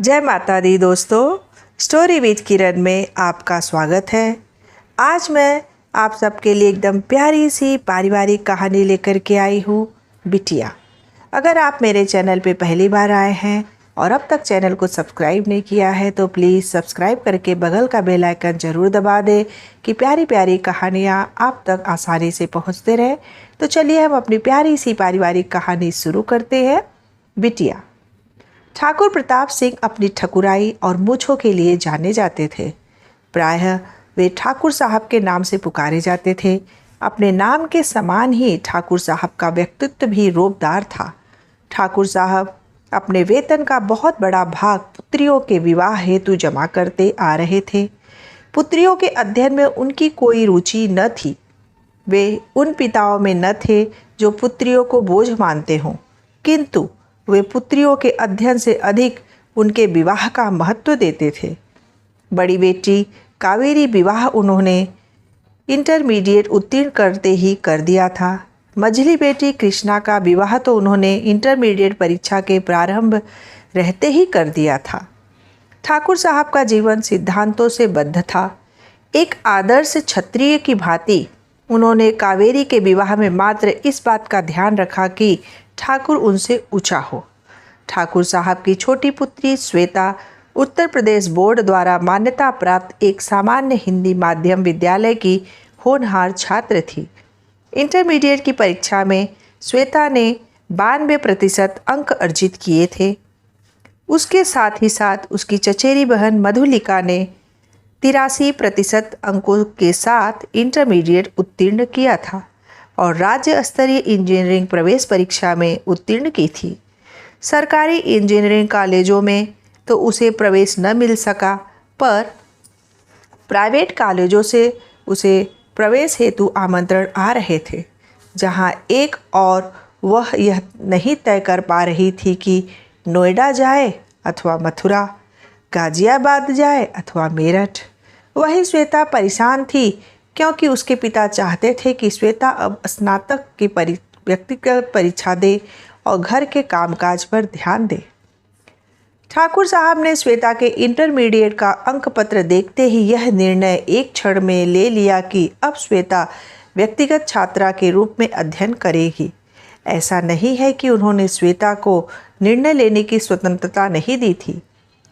जय माता दी दोस्तों, स्टोरी विद किरण में आपका स्वागत है। आज मैं आप सबके लिए एकदम प्यारी सी पारिवारिक कहानी लेकर के आई हूँ, बिटिया। अगर आप मेरे चैनल पे पहली बार आए हैं और अब तक चैनल को सब्सक्राइब नहीं किया है तो प्लीज़ सब्सक्राइब करके बगल का बेल आइकन ज़रूर दबा दें कि प्यारी प्यारी कहानियाँ आप तक आसानी से पहुँचते रहें। तो चलिए हम अपनी प्यारी सी पारिवारिक कहानी शुरू करते हैं, बिटिया। ठाकुर प्रताप सिंह अपनी ठकुराई और मूँछों के लिए जाने जाते थे। प्रायः वे ठाकुर साहब के नाम से पुकारे जाते थे। अपने नाम के समान ही ठाकुर साहब का व्यक्तित्व भी रोबदार था। ठाकुर साहब अपने वेतन का बहुत बड़ा भाग पुत्रियों के विवाह हेतु जमा करते आ रहे थे। पुत्रियों के अध्ययन में उनकी कोई रुचि न थी। वे उन पिताओं में न थे जो पुत्रियों को बोझ मानते हों, किंतु वे पुत्रियों के अध्ययन से अधिक उनके विवाह का महत्व देते थे। बड़ी बेटी कावेरी विवाह उन्होंने इंटरमीडिएट उत्तीर्ण करते ही कर दिया था। मझली बेटी कृष्णा का विवाह तो उन्होंने इंटरमीडिएट परीक्षा के प्रारंभ रहते ही कर दिया था। ठाकुर साहब का जीवन सिद्धांतों से बद्ध था। एक आदर्श क्षत्रिय की भांति उन्होंने कावेरी के विवाह में मात्र इस बात का ध्यान रखा कि ठाकुर उनसे ऊंचा हो। ठाकुर साहब की छोटी पुत्री श्वेता उत्तर प्रदेश बोर्ड द्वारा मान्यता प्राप्त एक सामान्य हिंदी माध्यम विद्यालय की होनहार छात्र थी। इंटरमीडिएट की परीक्षा में श्वेता ने 92% अंक अर्जित किए थे। उसके साथ ही साथ उसकी चचेरी बहन मधुलिका ने 83% अंकों के साथ इंटरमीडिएट उत्तीर्ण किया था और राज्य स्तरीय इंजीनियरिंग प्रवेश परीक्षा में उत्तीर्ण की थी। सरकारी इंजीनियरिंग कॉलेजों में तो उसे प्रवेश न मिल सका, पर प्राइवेट कॉलेजों से उसे प्रवेश हेतु आमंत्रण आ रहे थे, जहां एक और वह यह नहीं तय कर पा रही थी कि नोएडा जाए अथवा मथुरा, गाजियाबाद जाए अथवा मेरठ। वही श्वेता परेशान थी, क्योंकि उसके पिता चाहते थे कि श्वेता अब स्नातक की व्यक्तिगत परीक्षा दे और घर के कामकाज पर ध्यान दे। ठाकुर साहब ने श्वेता के इंटरमीडिएट का अंक पत्र देखते ही यह निर्णय एक क्षण में ले लिया कि अब श्वेता व्यक्तिगत छात्रा के रूप में अध्ययन करेगी। ऐसा नहीं है कि उन्होंने श्वेता को निर्णय लेने की स्वतंत्रता नहीं दी थी।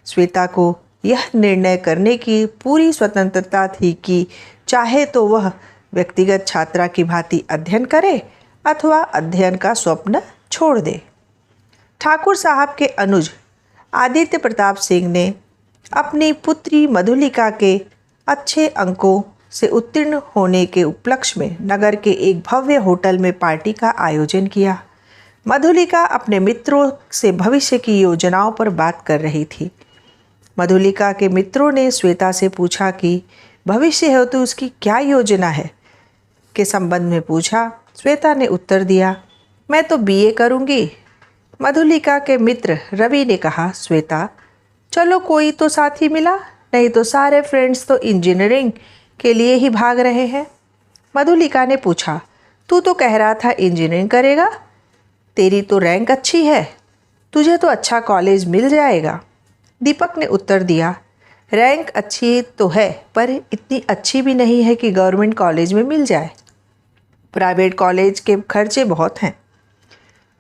श्वेता को यह निर्णय करने की पूरी स्वतंत्रता थी कि चाहे तो वह व्यक्तिगत छात्रा की भांति अध्ययन करे अथवा अध्ययन का स्वप्न छोड़ दे। ठाकुर साहब के अनुज आदित्य प्रताप सिंह ने अपनी पुत्री मधुलिका के अच्छे अंकों से उत्तीर्ण होने के उपलक्ष्य में नगर के एक भव्य होटल में पार्टी का आयोजन किया। मधुलिका अपने मित्रों से भविष्य की योजनाओं पर बात कर रही थी। मधुलिका के मित्रों ने श्वेता से पूछा कि भविष्य हेतु तो उसकी क्या योजना है के संबंध में पूछा। श्वेता ने उत्तर दिया, मैं तो बीए करूंगी। मधुलिका के मित्र रवि ने कहा, श्वेता चलो कोई तो साथी मिला, नहीं तो सारे फ्रेंड्स तो इंजीनियरिंग के लिए ही भाग रहे हैं। मधुलिका ने पूछा, तू तो कह रहा था इंजीनियरिंग करेगा, तेरी तो रैंक अच्छी है, तुझे तो अच्छा कॉलेज मिल जाएगा। दीपक ने उत्तर दिया, रैंक अच्छी तो है पर इतनी अच्छी भी नहीं है कि गवर्नमेंट कॉलेज में मिल जाए। प्राइवेट कॉलेज के खर्चे बहुत हैं,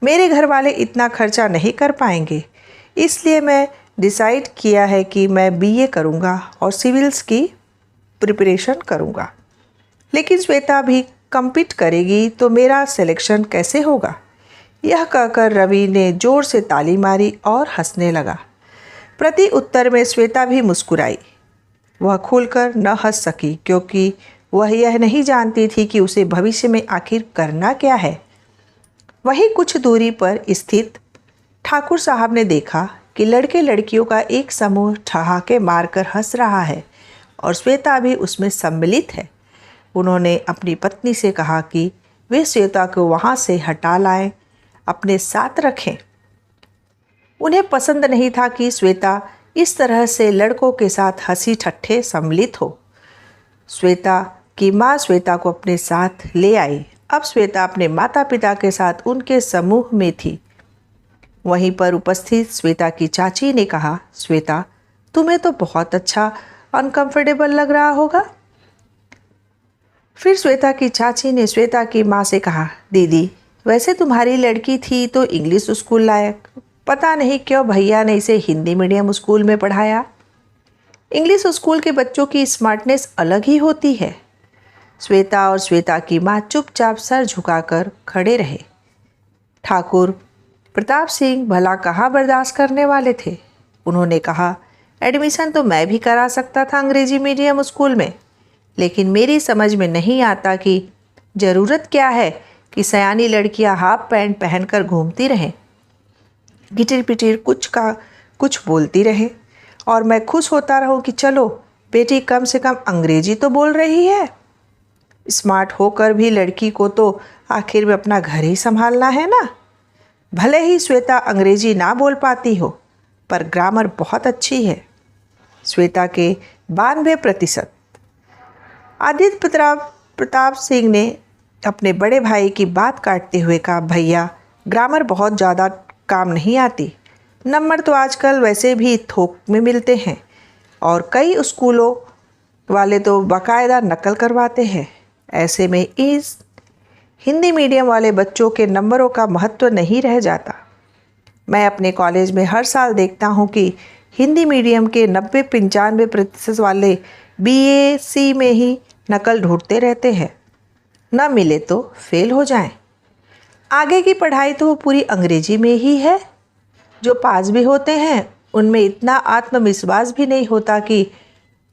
मेरे घर वाले इतना खर्चा नहीं कर पाएंगे, इसलिए मैं डिसाइड किया है कि मैं बीए करूंगा और सिविल्स की प्रिपरेशन करूंगा। लेकिन श्वेता भी कम्पीट करेगी तो मेरा सिलेक्शन कैसे होगा? यह कहकर रवि ने ज़ोर से ताली मारी और हंसने लगा। प्रति उत्तर में श्वेता भी मुस्कुराई। वह खुलकर न हंस सकी, क्योंकि वह यह नहीं जानती थी कि उसे भविष्य में आखिर करना क्या है। वहीं कुछ दूरी पर स्थित ठाकुर साहब ने देखा कि लड़के लड़कियों का एक समूह ठहाके मारकर हंस रहा है और श्वेता भी उसमें सम्मिलित है। उन्होंने अपनी पत्नी से कहा कि वे श्वेता को वहाँ से हटा लाएं, अपने साथ रखें। उन्हें पसंद नहीं था कि श्वेता इस तरह से लड़कों के साथ हंसी ठट्ठे सम्मिलित हो। श्वेता की माँ श्वेता को अपने साथ ले आई। अब श्वेता अपने माता पिता के साथ उनके समूह में थी। वहीं पर उपस्थित श्वेता की चाची ने कहा, श्वेता, तुम्हें तो बहुत अच्छा अनकंफर्टेबल लग रहा होगा। फिर श्वेता की चाची ने श्वेता की माँ से कहा, दीदी, वैसे तुम्हारी लड़की थी तो इंग्लिश स्कूल लायक, पता नहीं क्यों भैया ने इसे हिंदी मीडियम स्कूल में पढ़ाया। इंग्लिश स्कूल के बच्चों की स्मार्टनेस अलग ही होती है। श्वेता और श्वेता की माँ चुपचाप सर झुकाकर खड़े रहे। ठाकुर प्रताप सिंह भला कहाँ बर्दाश्त करने वाले थे। उन्होंने कहा, एडमिशन तो मैं भी करा सकता था अंग्रेजी मीडियम स्कूल में, लेकिन मेरी समझ में नहीं आता कि ज़रूरत क्या है कि सयानी लड़कियां हाफ पैंट पहनकर घूमती रहें, गिटिर पिटिर कुछ का कुछ बोलती रहें और मैं खुश होता रहूं कि चलो बेटी कम से कम अंग्रेजी तो बोल रही है। स्मार्ट होकर भी लड़की को तो आखिर में अपना घर ही संभालना है ना। भले ही श्वेता अंग्रेजी ना बोल पाती हो, पर ग्रामर बहुत अच्छी है। श्वेता के 92%। आदित्य प्रताप सिंह ने अपने बड़े भाई की बात काटते हुए कहा, भैया, ग्रामर बहुत ज़्यादा काम नहीं आती। नंबर तो आजकल वैसे भी थोक में मिलते हैं और कई स्कूलों वाले तो बाकायदा नकल करवाते हैं। ऐसे में इस हिंदी मीडियम वाले बच्चों के नंबरों का महत्व नहीं रह जाता। मैं अपने कॉलेज में हर साल देखता हूँ कि हिंदी मीडियम के 90-95% वाले BAC में ही नकल ढूंढते रहते हैं, न मिले तो फेल हो जाएं। आगे की पढ़ाई तो वो पूरी अंग्रेजी में ही है। जो पास भी होते हैं उनमें इतना आत्मविश्वास भी नहीं होता कि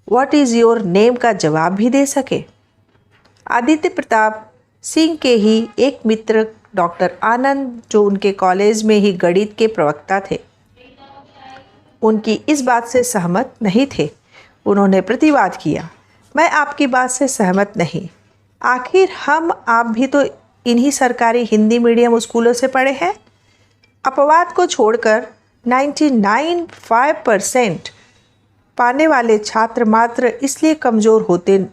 व्हाट इज़ योर नेम का जवाब भी दे सके। आदित्य प्रताप सिंह के ही एक मित्र डॉक्टर आनंद, जो उनके कॉलेज में ही गणित के प्रवक्ता थे, उनकी इस बात से सहमत नहीं थे। उन्होंने प्रतिवाद किया, मैं आपकी बात से सहमत नहीं। आखिर हम आप भी तो इन्हीं सरकारी हिंदी मीडियम स्कूलों से पढ़े हैं। अपवाद को छोड़कर 99.5% पाने वाले छात्र मात्र इसलिए कमज़ोर होते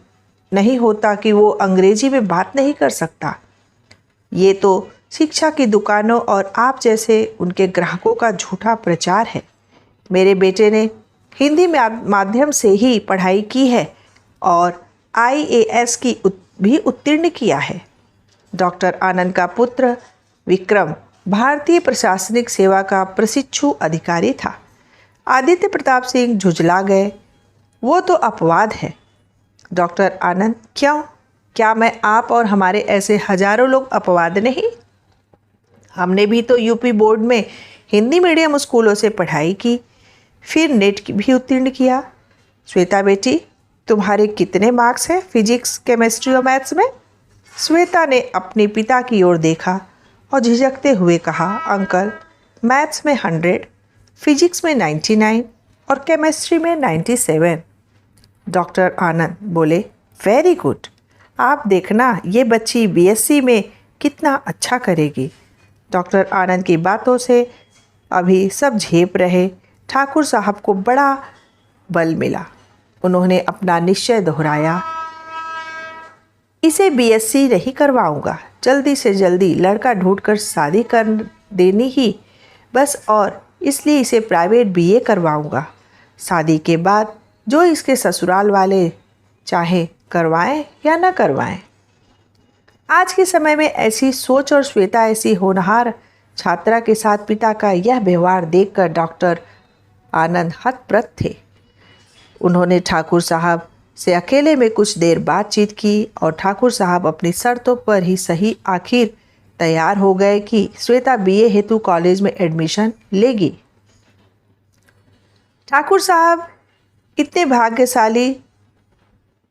नहीं होता कि वो अंग्रेजी में बात नहीं कर सकता। ये तो शिक्षा की दुकानों और आप जैसे उनके ग्राहकों का झूठा प्रचार है। मेरे बेटे ने हिंदी माध्यम से ही पढ़ाई की है और IAS की भी उत्तीर्ण किया है। डॉक्टर आनंद का पुत्र विक्रम भारतीय प्रशासनिक सेवा का प्रशिक्षु अधिकारी था। आदित्य प्रताप सिंह झुंझला गए, वो तो अपवाद है। डॉक्टर आनंद, क्यों? क्या मैं आप और हमारे ऐसे हजारों लोग अपवाद नहीं? हमने भी तो यूपी बोर्ड में हिंदी मीडियम स्कूलों से पढ़ाई की, फिर नेट भी उत्तीर्ण किया। श्वेता बेटी, तुम्हारे कितने मार्क्स हैं फिजिक्स, केमिस्ट्री और मैथ्स में? श्वेता ने अपने पिता की ओर देखा और झिझकते हुए कहा, अंकल, मैथ्स में 100, फिजिक्स में 99 और केमिस्ट्री में 97। डॉक्टर आनंद बोले, वेरी गुड। आप देखना ये बच्ची BSc में कितना अच्छा करेगी। डॉक्टर आनंद की बातों से अभी सब झेप रहे ठाकुर साहब को बड़ा बल मिला। उन्होंने अपना निश्चय दोहराया, इसे BSc नहीं करवाऊंगा, जल्दी से जल्दी लड़का ढूंढकर शादी कर देनी ही बस, और इसलिए इसे प्राइवेट BA करवाऊंगा। शादी के बाद जो इसके ससुराल वाले चाहे करवाएं या न करवाएं। आज के समय में ऐसी सोच और श्वेता ऐसी होनहार छात्रा के साथ पिता का यह व्यवहार देखकर डॉक्टर आनंद हतप्रभ थे। उन्होंने ठाकुर साहब से अकेले में कुछ देर बातचीत की और ठाकुर साहब अपनी शर्तों पर ही सही आखिर तैयार हो गए कि श्वेता BA हेतु कॉलेज में एडमिशन लेगी। ठाकुर साहब इतने भाग्यशाली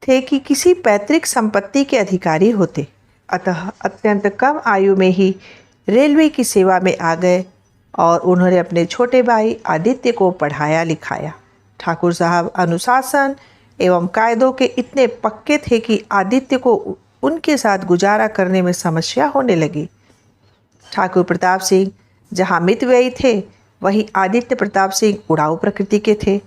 थे कि किसी पैतृक संपत्ति के अधिकारी होते, अतः अत्यंत कम आयु में ही रेलवे की सेवा में आ गए और उन्होंने अपने छोटे भाई आदित्य को पढ़ाया लिखाया। ठाकुर साहब अनुशासन एवं कायदों के इतने पक्के थे कि आदित्य को उनके साथ गुजारा करने में समस्या होने लगी। ठाकुर प्रताप सिंह जहाँ मितव्ययी थे, वहीं आदित्य प्रताप सिंह उड़ाऊ प्रकृति के थे।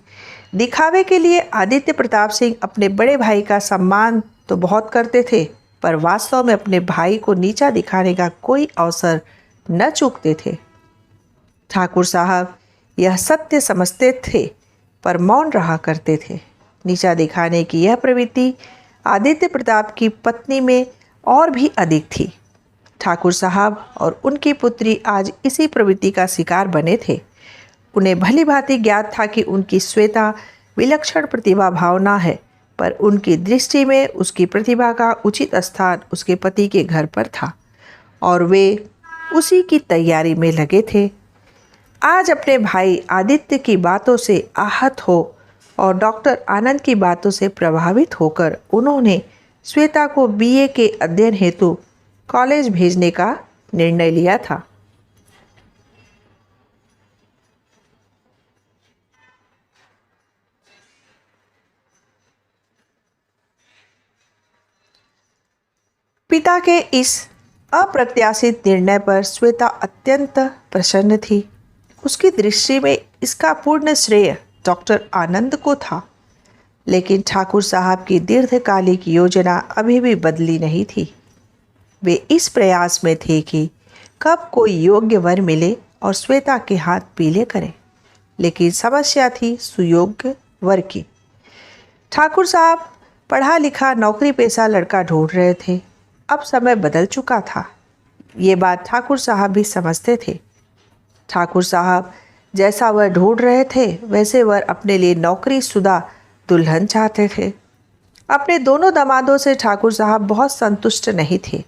दिखावे के लिए आदित्य प्रताप सिंह अपने बड़े भाई का सम्मान तो बहुत करते थे, पर वास्तव में अपने भाई को नीचा दिखाने का कोई अवसर न चूकते थे। ठाकुर साहब यह सत्य समझते थे पर मौन रहा करते थे। नीचा दिखाने की यह प्रवृत्ति आदित्य प्रताप की पत्नी में और भी अधिक थी। ठाकुर साहब और उनकी पुत्री आज इसी प्रवृत्ति का शिकार बने थे। उन्हें भली भांति ज्ञात था कि उनकी श्वेता विलक्षण प्रतिभा भावना है, पर उनकी दृष्टि में उसकी प्रतिभा का उचित स्थान उसके पति के घर पर था और वे उसी की तैयारी में लगे थे। आज अपने भाई आदित्य की बातों से आहत हो और डॉक्टर आनंद की बातों से प्रभावित होकर उन्होंने श्वेता को बीए के अध्ययन हेतु कॉलेज भेजने का निर्णय लिया था। पिता के इस अप्रत्याशित निर्णय पर श्वेता अत्यंत प्रसन्न थी। उसकी दृष्टि में इसका पूर्ण श्रेय डॉक्टर आनंद को था, लेकिन ठाकुर साहब की दीर्घकालिक योजना अभी भी बदली नहीं थी। वे इस प्रयास में थे कि कब कोई योग्य वर मिले और श्वेता के हाथ पीले करें, लेकिन समस्या थी सुयोग्य वर की। ठाकुर साहब पढ़ा लिखा नौकरी पेशा लड़का ढूंढ रहे थे। अब समय बदल चुका था, ये बात ठाकुर साहब भी समझते थे। ठाकुर साहब जैसा वह ढूंढ रहे थे वैसे वह अपने लिए नौकरी शुदा दुल्हन चाहते थे। अपने दोनों दामादों से ठाकुर साहब बहुत संतुष्ट नहीं थे।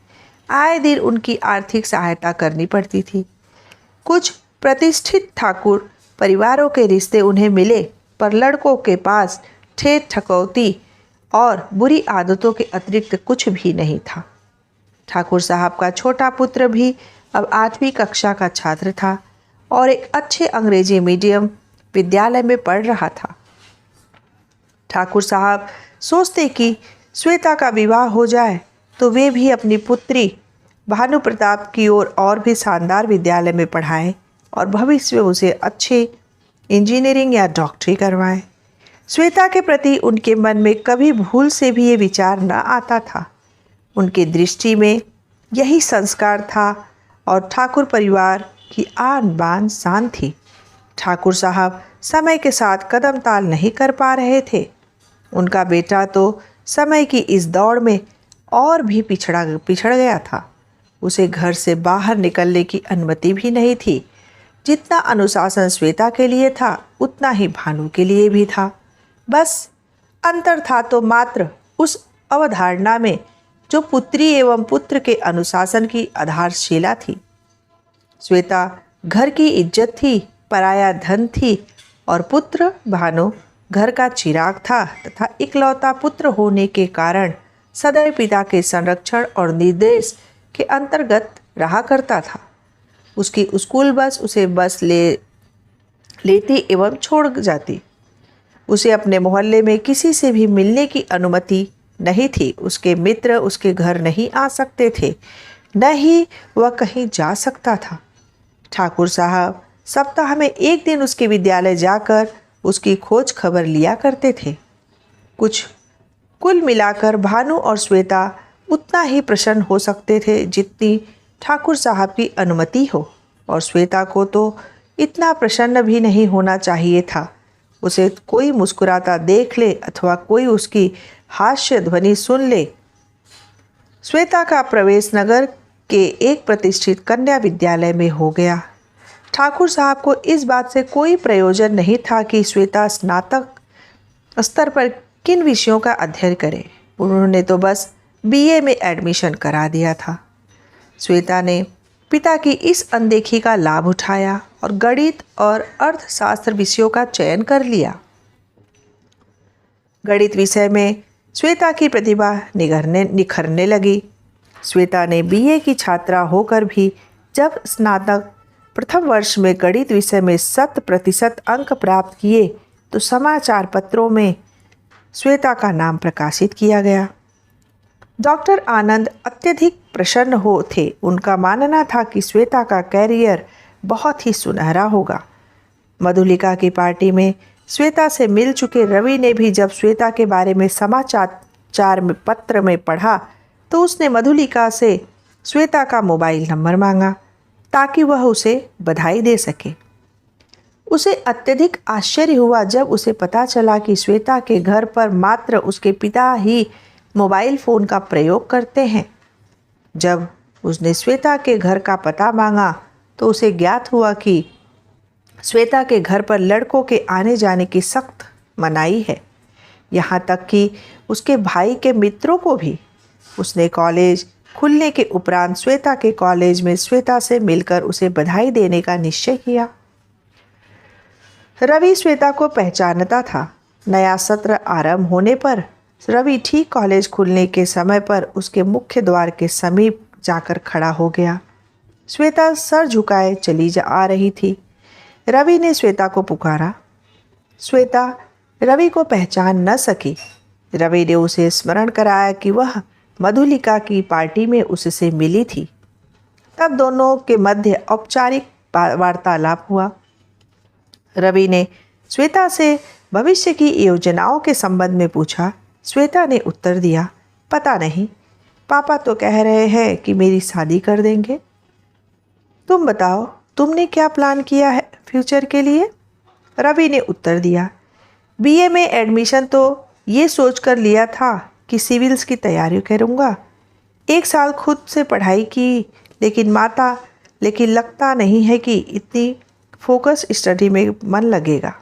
आए दिन उनकी आर्थिक सहायता करनी पड़ती थी। कुछ प्रतिष्ठित ठाकुर परिवारों के रिश्ते उन्हें मिले, पर लड़कों के पास ठेठ ठकौती और बुरी आदतों के अतिरिक्त कुछ भी नहीं था। ठाकुर साहब का छोटा पुत्र भी अब 8वीं कक्षा का छात्र था और एक अच्छे अंग्रेजी मीडियम विद्यालय में पढ़ रहा था। ठाकुर साहब सोचते कि श्वेता का विवाह हो जाए तो वे भी अपनी पुत्री भानु प्रताप की ओर और भी शानदार विद्यालय में पढ़ाएं और भविष्य में उसे अच्छे इंजीनियरिंग या डॉक्टरी करवाएं। श्वेता के प्रति उनके मन में कभी भूल से भी ये विचार न आता था। उनकी दृष्टि में यही संस्कार था और ठाकुर परिवार की आन बान शान थी। ठाकुर साहब समय के साथ कदम ताल नहीं कर पा रहे थे। उनका बेटा तो समय की इस दौड़ में और भी पिछड़ गया था। उसे घर से बाहर निकलने की अनुमति भी नहीं थी। जितना अनुशासन श्वेता के लिए था उतना ही भानु के लिए भी था। बस अंतर था तो मात्र उस अवधारणा में जो पुत्री एवं पुत्र के अनुशासन की आधारशिला थी। श्वेता घर की इज्जत थी, पराया धन थी और पुत्र भानु घर का चिराग था तथा इकलौता पुत्र होने के कारण सदैव पिता के संरक्षण और निर्देश के अंतर्गत रहा करता था। उसकी स्कूल बस उसे लेती एवं छोड़ जाती। उसे अपने मोहल्ले में किसी से भी मिलने की अनुमति नहीं थी। उसके मित्र उसके घर नहीं आ सकते थे, न ही वह कहीं जा सकता था। ठाकुर साहब सप्ताह में एक दिन उसके विद्यालय जाकर उसकी खोज खबर लिया करते थे। कुल मिलाकर भानु और श्वेता उतना ही प्रसन्न हो सकते थे जितनी ठाकुर साहब की अनुमति हो, और श्वेता को तो इतना प्रसन्न भी नहीं होना चाहिए था। उसे कोई मुस्कुराता देख ले अथवा कोई उसकी हास्य ध्वनि सुन ले। श्वेता का प्रवेश नगर के एक प्रतिष्ठित कन्या विद्यालय में हो गया। ठाकुर साहब को इस बात से कोई प्रयोजन नहीं था कि श्वेता स्नातक स्तर पर किन विषयों का अध्ययन करे। उन्होंने तो बस बीए में एडमिशन करा दिया था। श्वेता ने पिता की इस अनदेखी का लाभ उठाया और गणित और अर्थशास्त्र विषयों का चयन कर लिया। गणित विषय में श्वेता की प्रतिभा निखरने लगी। श्वेता ने बीए की छात्रा होकर भी जब स्नातक प्रथम वर्ष में गणित विषय में 100% अंक प्राप्त किए तो समाचार पत्रों में श्वेता का नाम प्रकाशित किया गया। डॉक्टर आनंद अत्यधिक प्रसन्न हो थे। उनका मानना था कि श्वेता का कैरियर बहुत ही सुनहरा होगा। मधुलिका की पार्टी में श्वेता से मिल चुके रवि ने भी जब श्वेता के बारे में समाचार पत्र में पढ़ा तो उसने मधुलिका से श्वेता का मोबाइल नंबर मांगा ताकि वह उसे बधाई दे सके। उसे अत्यधिक आश्चर्य हुआ जब उसे पता चला कि श्वेता के घर पर मात्र उसके पिता ही मोबाइल फ़ोन का प्रयोग करते हैं। जब उसने श्वेता के घर का पता मांगा तो उसे ज्ञात हुआ कि श्वेता के घर पर लड़कों के आने जाने की सख्त मनाही है। यहाँ तक कि उसके भाई के मित्रों को भी। उसने कॉलेज खुलने के उपरांत श्वेता के कॉलेज में श्वेता से मिलकर उसे बधाई देने का निश्चय किया। रवि श्वेता को पहचानता था। नया सत्र आरंभ होने पर रवि ठीक कॉलेज खुलने के समय पर उसके मुख्य द्वार के समीप जाकर खड़ा हो गया। श्वेता सर झुकाए चली आ रही थी। रवि ने श्वेता को पुकारा। श्वेता रवि को पहचान न सकी। रवि ने उसे स्मरण कराया कि वह मधुलिका की पार्टी में उससे मिली थी। तब दोनों के मध्य औपचारिक वार्तालाप हुआ। रवि ने श्वेता से भविष्य की योजनाओं के संबंध में पूछा। श्वेता ने उत्तर दिया, पता नहीं, पापा तो कह रहे हैं कि मेरी शादी कर देंगे। तुम बताओ, तुमने क्या प्लान किया है फ्यूचर के लिए? रवि ने उत्तर दिया, बीए में एडमिशन तो ये सोच कर लिया था कि सिविल्स की तैयारी करूँगा। 1 साल खुद से पढ़ाई की, लेकिन लगता नहीं है कि इतनी फोकस स्टडी में मन लगेगा।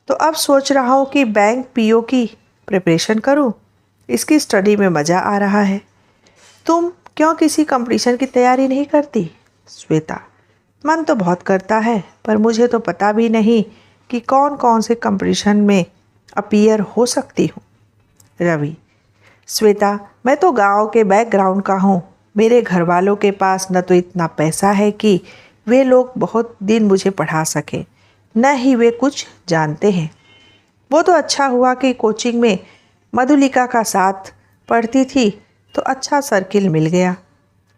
तो अब सोच रहा हूँ कि बैंक पीओ की प्रिपरेशन करूँ। इसकी स्टडी में मज़ा आ रहा है। तुम क्यों किसी कंपटीशन की तैयारी नहीं करती? श्वेता, मन तो बहुत करता है, पर मुझे तो पता भी नहीं कि कौन कौन से कंपटीशन में अपीयर हो सकती हूँ। रवि, श्वेता, मैं तो गांव के बैकग्राउंड का हूँ। मेरे घर वालों के पास न तो इतना पैसा है कि वे लोग बहुत दिन मुझे पढ़ा सकें, न ही वे कुछ जानते हैं। वो तो अच्छा हुआ कि कोचिंग में मधुलिका का साथ पढ़ती थी तो अच्छा सर्किल मिल गया।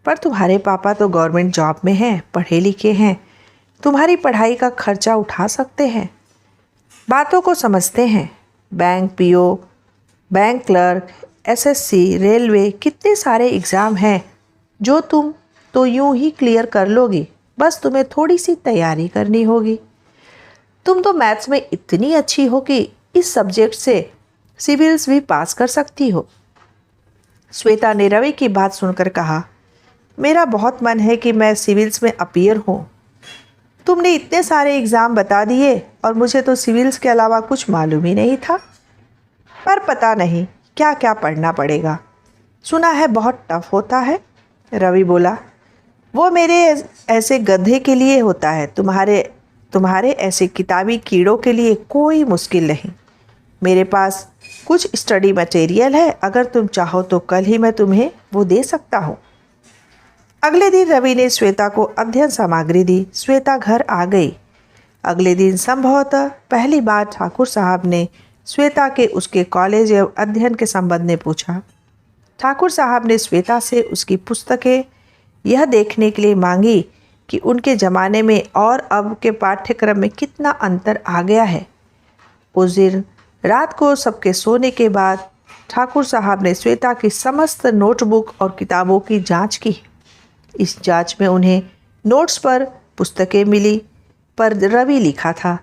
पर तुम्हारे पापा तो गवर्नमेंट जॉब में हैं, पढ़े लिखे हैं, तुम्हारी पढ़ाई का खर्चा उठा सकते हैं, बातों को समझते हैं। Bank PO, bank clerk, SSC, railway, कितने सारे एग्ज़ाम हैं जो तुम तो यूं ही क्लियर कर लोगी। बस तुम्हें थोड़ी सी तैयारी करनी होगी। तुम तो मैथ्स में इतनी अच्छी हो कि इस सब्जेक्ट से सिविल्स भी पास कर सकती हो। श्वेता ने रवि की बात सुनकर कहा, मेरा बहुत मन है कि मैं सिविल्स में अपीयर हूँ। तुमने इतने सारे एग्ज़ाम बता दिए और मुझे तो सिविल्स के अलावा कुछ मालूम ही नहीं था। पर पता नहीं क्या क्या पढ़ना पड़ेगा। सुना है बहुत टफ होता है। रवि बोला, वो मेरे ऐसे गधे के लिए होता है, तुम्हारे ऐसे किताबी कीड़ों के लिए कोई मुश्किल नहीं। मेरे पास कुछ स्टडी मटेरियल है, अगर तुम चाहो तो कल ही मैं तुम्हें वो दे सकता हूँ। अगले दिन रवि ने श्वेता को अध्ययन सामग्री दी। श्वेता घर आ गई। अगले दिन संभवतः पहली बार ठाकुर साहब ने श्वेता के उसके कॉलेज एवं अध्ययन के संबंध में पूछा। ठाकुर साहब ने श्वेता से उसकी पुस्तकें यह देखने के लिए मांगी कि उनके ज़माने में और अब के पाठ्यक्रम में कितना अंतर आ गया है। उस दिन रात को सबके सोने के बाद ठाकुर साहब ने श्वेता की समस्त नोटबुक और किताबों की जांच की। इस जांच में उन्हें नोट्स पर पुस्तकें मिली, पर रवि लिखा था।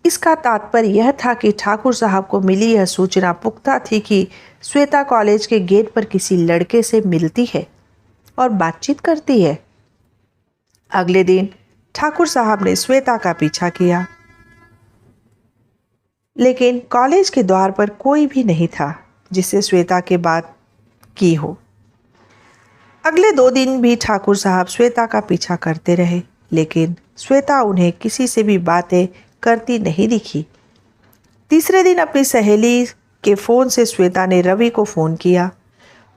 इसका तात्पर्य यह था कि ठाकुर साहब को मिली यह सूचना पुख्ता थी कि श्वेता कॉलेज के गेट पर किसी लड़के से मिलती है और बातचीत करती है। अगले दिन ठाकुर साहब ने श्वेता का पीछा किया, लेकिन कॉलेज के द्वार पर कोई भी नहीं था जिससे श्वेता के बात की हो। अगले 2 दिन भी ठाकुर साहब श्वेता का पीछा करते रहे, लेकिन श्वेता उन्हें किसी से भी बातें करती नहीं दिखी। तीसरे दिन अपनी सहेली के फ़ोन से श्वेता ने रवि को फ़ोन किया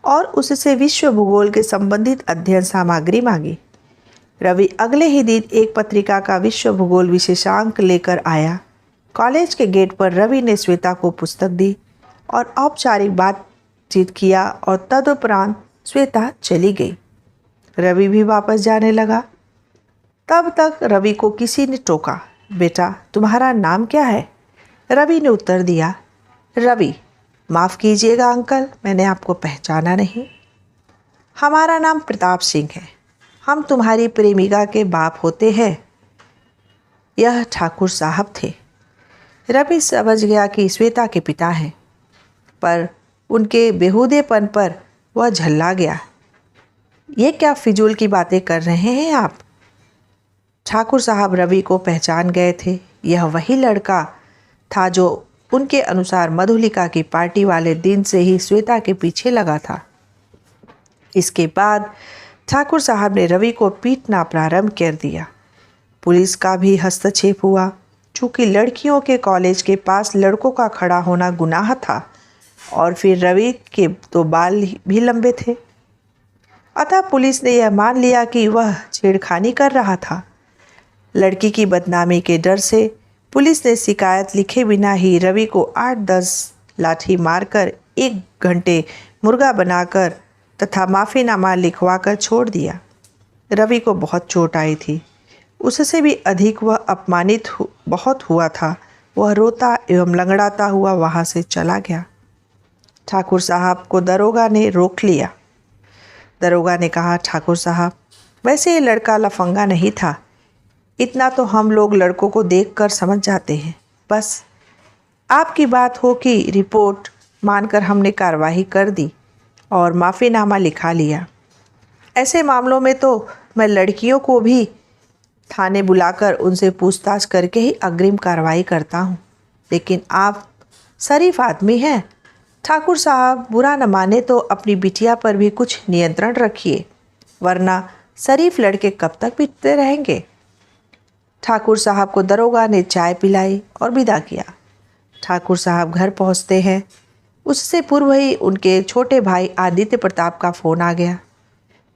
और उससे विश्व भूगोल के संबंधित अध्ययन सामग्री मांगी। रवि अगले ही दिन एक पत्रिका का विश्व भूगोल विशेषांक लेकर आया। कॉलेज के गेट पर रवि ने श्वेता को पुस्तक दी और औपचारिक बातचीत किया और तदुपरांत श्वेता चली गई। रवि भी वापस जाने लगा। तब तक रवि को किसी ने टोका, बेटा तुम्हारा नाम क्या है? रवि ने उत्तर दिया, रवि। माफ़ कीजिएगा अंकल, मैंने आपको पहचाना नहीं। हमारा नाम प्रताप सिंह है, हम तुम्हारी प्रेमिका के बाप होते हैं। यह ठाकुर साहब थे। रवि समझ गया कि श्वेता के पिता हैं, पर उनके बेहूदेपन पर वह झल्ला गया। ये क्या फिजूल की बातें कर रहे हैं आप? ठाकुर साहब रवि को पहचान गए थे। यह वही लड़का था जो उनके अनुसार मधुलिका की पार्टी वाले दिन से ही श्वेता के पीछे लगा था। इसके बाद ठाकुर साहब ने रवि को पीटना प्रारंभ कर दिया। पुलिस का भी हस्तक्षेप हुआ। चूँकि लड़कियों के कॉलेज के पास लड़कों का खड़ा होना गुनाह था और फिर रवि के तो बाल भी लंबे थे, अतः पुलिस ने यह मान लिया कि वह छेड़खानी कर रहा था। लड़की की बदनामी के डर से पुलिस ने शिकायत लिखे बिना ही रवि को 8-10 लाठी मारकर 1 घंटे मुर्गा बनाकर तथा माफ़ीनामा लिखवाकर छोड़ दिया। रवि को बहुत चोट आई थी। उससे भी अधिक वह अपमानित बहुत हुआ था। वह रोता एवं लंगड़ाता हुआ वहाँ से चला गया। ठाकुर साहब को दरोगा ने रोक लिया। दरोगा ने कहा, ठाकुर साहब, वैसे ये लड़का लफंगा नहीं था, इतना तो हम लोग लड़कों को देखकर समझ जाते हैं। बस आपकी बात हो कि रिपोर्ट मानकर हमने कार्रवाई कर दी और माफ़ीनामा लिखा लिया। ऐसे मामलों में तो मैं लड़कियों को भी थाने बुलाकर उनसे पूछताछ करके ही अग्रिम कार्रवाई करता हूँ, लेकिन आप शरीफ आदमी हैं। ठाकुर साहब, बुरा न माने तो अपनी बिटिया पर भी कुछ नियंत्रण रखिए, वरना शरीफ लड़के कब तक पीटते रहेंगे। ठाकुर साहब को दरोगा ने चाय पिलाई और विदा किया। ठाकुर साहब घर पहुँचते हैं, उससे पूर्व ही उनके छोटे भाई आदित्य प्रताप का फ़ोन आ गया।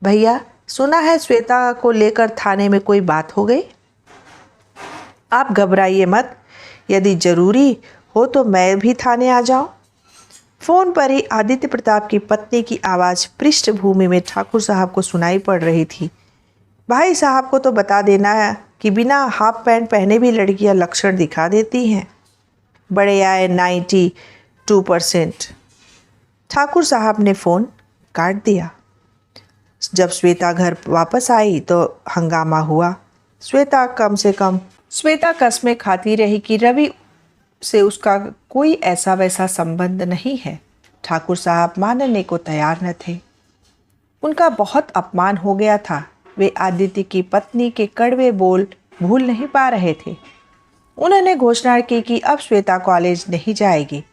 भैया, सुना है श्वेता को लेकर थाने में कोई बात हो गई। आप घबराइए मत, यदि ज़रूरी हो तो मैं भी थाने आ जाऊं। फ़ोन पर ही आदित्य प्रताप की पत्नी की आवाज़ पृष्ठभूमि में ठाकुर साहब को सुनाई पड़ रही थी। भाई साहब को तो बता देना है कि बिना हाफ पैंट पहने भी लड़कियां लक्षण दिखा देती हैं। बड़े आए 92%। ठाकुर साहब ने फ़ोन काट दिया। जब श्वेता घर वापस आई तो हंगामा हुआ। श्वेता कस्में खाती रही कि रवि से उसका कोई ऐसा वैसा संबंध नहीं है। ठाकुर साहब मानने को तैयार न थे। उनका बहुत अपमान हो गया था। वे आदित्य की पत्नी के कड़वे बोल भूल नहीं पा रहे थे। उन्होंने घोषणा की कि अब श्वेता कॉलेज नहीं जाएगी।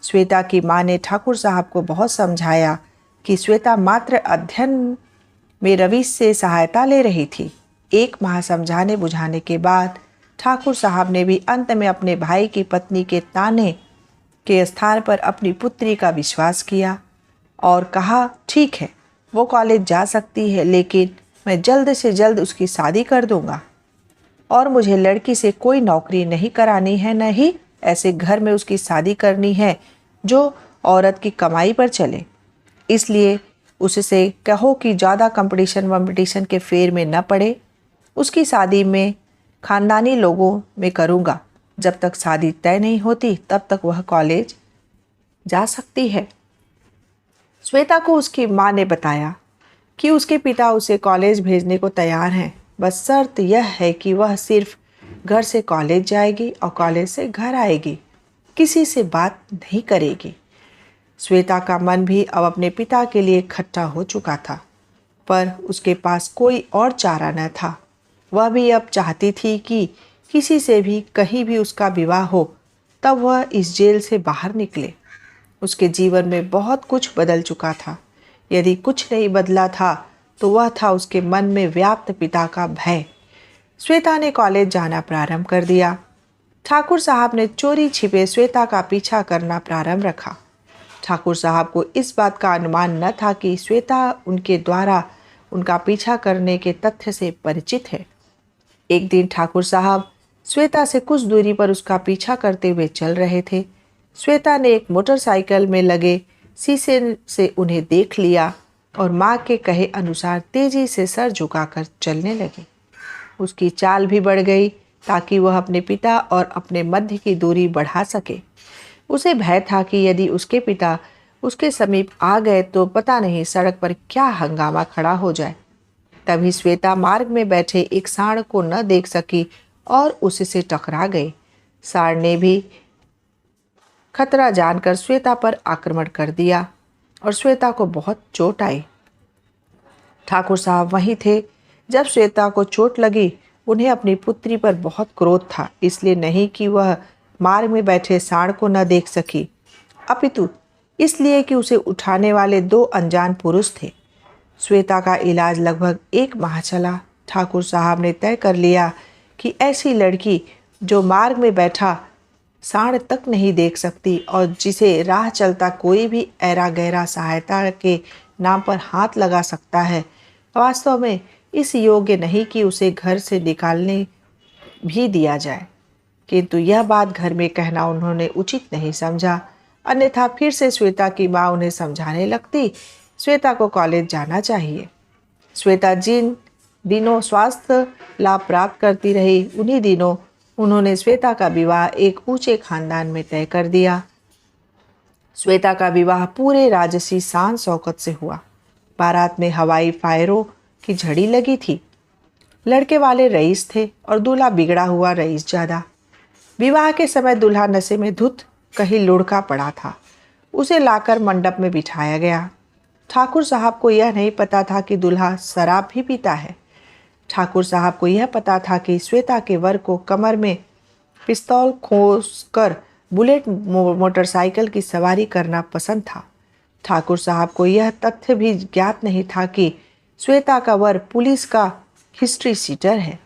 श्वेता की मां ने ठाकुर साहब को बहुत समझाया कि श्वेता मात्र अध्ययन में रवि से सहायता ले रही थी। 1 माह समझाने बुझाने के बाद ठाकुर साहब ने भी अंत में अपने भाई की पत्नी के ताने के स्थान पर अपनी पुत्री का विश्वास किया और कहा, ठीक है, वो कॉलेज जा सकती है, लेकिन मैं जल्द से जल्द उसकी शादी कर दूंगा और मुझे लड़की से कोई नौकरी नहीं करानी है, न ही ऐसे घर में उसकी शादी करनी है जो औरत की कमाई पर चले। इसलिए उससे कहो कि ज़्यादा कंपटीशन के फेर में न पड़े। उसकी शादी में खानदानी लोगों में करूँगा। जब तक शादी तय नहीं होती तब तक वह कॉलेज जा सकती है। श्वेता को उसकी माँ ने बताया कि उसके पिता उसे कॉलेज भेजने को तैयार हैं, बस शर्त यह है कि वह सिर्फ घर से कॉलेज जाएगी और कॉलेज से घर आएगी, किसी से बात नहीं करेगी। श्वेता का मन भी अब अपने पिता के लिए इकट्ठा हो चुका था, पर उसके पास कोई और चारा न था। वह भी अब चाहती थी कि किसी से भी कहीं भी उसका विवाह हो, तब वह इस जेल से बाहर निकले। उसके जीवन में बहुत कुछ बदल चुका था। यदि कुछ नहीं बदला था तो वह था उसके मन में व्याप्त पिता का भय। श्वेता ने कॉलेज जाना प्रारंभ कर दिया। ठाकुर साहब ने चोरी छिपे श्वेता का पीछा करना प्रारंभ रखा। ठाकुर साहब को इस बात का अनुमान न था कि श्वेता उनके द्वारा उनका पीछा करने के तथ्य से परिचित है। एक दिन ठाकुर साहब श्वेता से कुछ दूरी पर उसका पीछा करते हुए चल रहे थे। श्वेता ने एक मोटरसाइकिल में लगे शीशे से उन्हें देख लिया और माँ के कहे अनुसार तेजी से सर झुकाकर चलने लगी। उसकी चाल भी बढ़ गई ताकि वह अपने पिता और अपने मध्य की दूरी बढ़ा सके। उसे भय था कि यदि उसके पिता उसके समीप आ गए तो पता नहीं सड़क पर क्या हंगामा खड़ा हो जाए। तभी श्वेता मार्ग में बैठे एक सांड को न देख सकी और उससे टकरा गए। सांड ने भी खतरा जानकर श्वेता पर आक्रमण कर दिया और श्वेता को बहुत चोट आई। ठाकुर साहब वहीं थे जब श्वेता को चोट लगी। उन्हें अपनी पुत्री पर बहुत क्रोध था, इसलिए नहीं कि वह मार्ग में बैठे सांड को न देख सकी, अपितु इसलिए कि उसे उठाने वाले 2 अनजान पुरुष थे। श्वेता का इलाज लगभग 1 माह चला। ठाकुर साहब ने तय कर लिया कि ऐसी लड़की जो मार्ग में बैठा सांड तक नहीं देख सकती और जिसे राह चलता कोई भी ऐरा गहरा सहायता के नाम पर हाथ लगा सकता है, वास्तव में इस योग्य नहीं कि उसे घर से निकालने भी दिया जाए। किंतु यह बात घर में कहना उन्होंने उचित नहीं समझा, अन्यथा फिर से श्वेता की माँ उन्हें समझाने लगती श्वेता को कॉलेज जाना चाहिए। श्वेता जिन दिनों स्वास्थ्य लाभ प्राप्त करती रही, उन्हीं दिनों उन्होंने श्वेता का विवाह एक ऊंचे खानदान में तय कर दिया। श्वेता का विवाह पूरे राजसी शान शौकत से हुआ। बारात में हवाई फायरों की झड़ी लगी थी। लड़के वाले रईस थे और दूल्हा बिगड़ा हुआ रईस ज्यादा। विवाह के समय दूल्हा नशे में धुत कहीं लुढ़का पड़ा था। उसे लाकर मंडप में बिठाया गया। ठाकुर साहब को यह नहीं पता था कि दूल्हा शराब भी पीता है। ठाकुर साहब को यह पता था कि श्वेता के वर को कमर में पिस्तौल खोसकर बुलेट मोटरसाइकिल की सवारी करना पसंद था। ठाकुर साहब को यह तथ्य भी ज्ञात नहीं था कि श्वेता का वर पुलिस का हिस्ट्री सीटर है।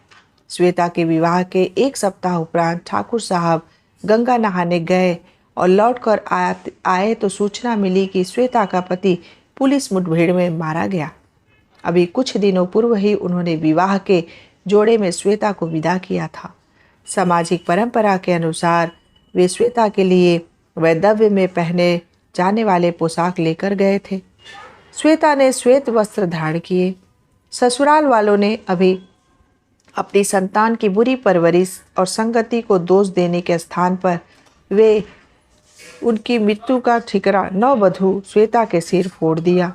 श्वेता के विवाह के 1 सप्ताह उपरांत ठाकुर साहब गंगा नहाने गए और लौटकर आए तो सूचना मिली कि श्वेता का पति पुलिस मुठभेड़ में मारा गया। अभी कुछ दिनों पूर्व ही उन्होंने विवाह के जोड़े में श्वेता को विदा किया था। सामाजिक परंपरा के अनुसार वे श्वेता के लिए वैधव्य में पहने जाने वाले पोशाक लेकर गए थे। श्वेता ने श्वेत वस्त्र धारण किए। ससुराल वालों ने अभी अपनी संतान की बुरी परवरिश और संगति को दोष देने के स्थान पर वे उनकी मृत्यु का ठिकरा नववधू श्वेता के सिर फोड़ दिया।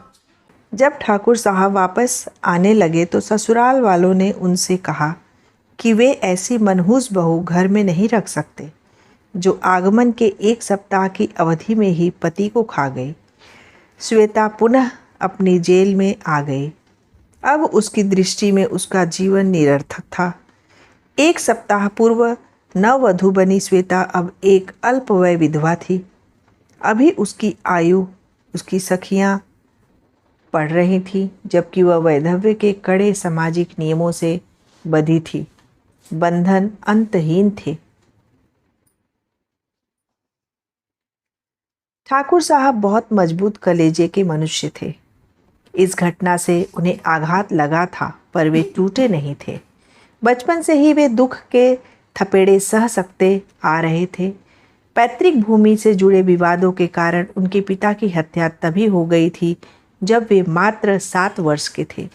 जब ठाकुर साहब वापस आने लगे तो ससुराल वालों ने उनसे कहा कि वे ऐसी मनहूस बहू घर में नहीं रख सकते जो आगमन के 1 सप्ताह की अवधि में ही पति को खा गई। श्वेता पुनः अपनी जेल में आ गई। अब उसकी दृष्टि में उसका जीवन निरर्थक था। 1 सप्ताह पूर्व नववधू बनी श्वेता अब एक अल्पवय विधवा थी। अभी उसकी आयु उसकी सखियां पढ़ रही थी, जबकि वह वैधव्य के कड़े सामाजिक नियमों से बंधी थी। बंधन अंतहीन थे। ठाकुर साहब बहुत मजबूत कलेजे के मनुष्य थे। इस घटना से उन्हें आघात लगा था, पर वे टूटे नहीं थे। बचपन से ही वे दुख के थपेड़े सह सकते आ रहे थे। पैतृक भूमि से जुड़े विवादों के कारण उनके पिता की हत्या तभी हो गई थी जब वे मात्र 7 वर्ष के थे।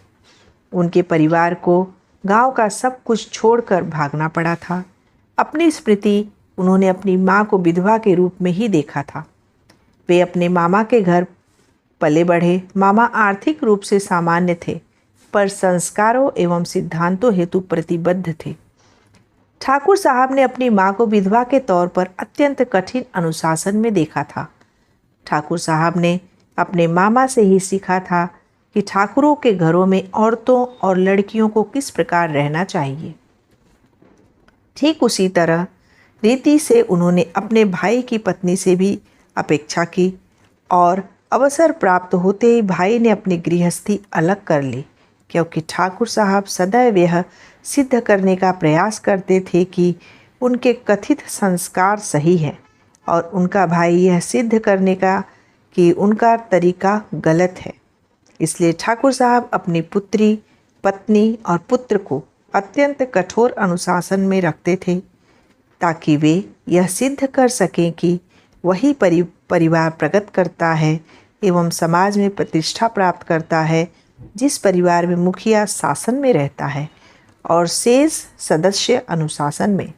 उनके परिवार को गांव का सब कुछ छोड़कर भागना पड़ा था। अपनी स्मृति उन्होंने अपनी माँ को विधवा के रूप में ही देखा था। वे अपने मामा के घर पले बढ़े। मामा आर्थिक रूप से सामान्य थे, पर संस्कारों एवं सिद्धांतों हेतु प्रतिबद्ध थे। ठाकुर साहब ने अपनी माँ को विधवा के तौर पर अत्यंत कठिन अनुशासन में देखा था। ठाकुर साहब ने अपने मामा से ही सीखा था कि ठाकुरों के घरों में औरतों और लड़कियों को किस प्रकार रहना चाहिए। ठीक उसी तरह रीति से उन्होंने अपने भाई की पत्नी से भी अपेक्षा की और अवसर प्राप्त होते ही भाई ने अपनी गृहस्थी अलग कर ली, क्योंकि ठाकुर साहब सदैव यह सिद्ध करने का प्रयास करते थे कि उनके कथित संस्कार सही हैं और उनका भाई यह सिद्ध करने का कि उनका तरीका गलत है। इसलिए ठाकुर साहब अपनी पुत्री, पत्नी और पुत्र को अत्यंत कठोर अनुशासन में रखते थे, ताकि वे यह सिद्ध कर सकें कि वही परिवार प्रगति करता है एवं समाज में प्रतिष्ठा प्राप्त करता है जिस परिवार में मुखिया शासन में रहता है और शेष सदस्य अनुशासन में।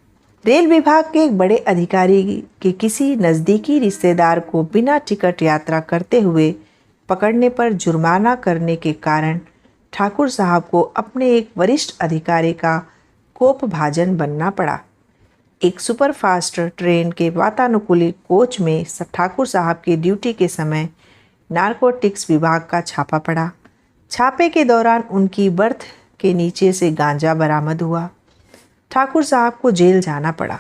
रेल विभाग के एक बड़े अधिकारी के किसी नज़दीकी रिश्तेदार को बिना टिकट यात्रा करते हुए पकड़ने पर जुर्माना करने के कारण ठाकुर साहब को अपने एक वरिष्ठ अधिकारी का कोपभाजन बनना पड़ा। एक सुपरफास्ट ट्रेन के वातानुकूलित कोच में ठाकुर साहब की ड्यूटी के समय नारकोटिक्स विभाग का छापा पड़ा। छापे के दौरान उनकी बर्थ के नीचे से गांजा बरामद हुआ। ठाकुर साहब को जेल जाना पड़ा।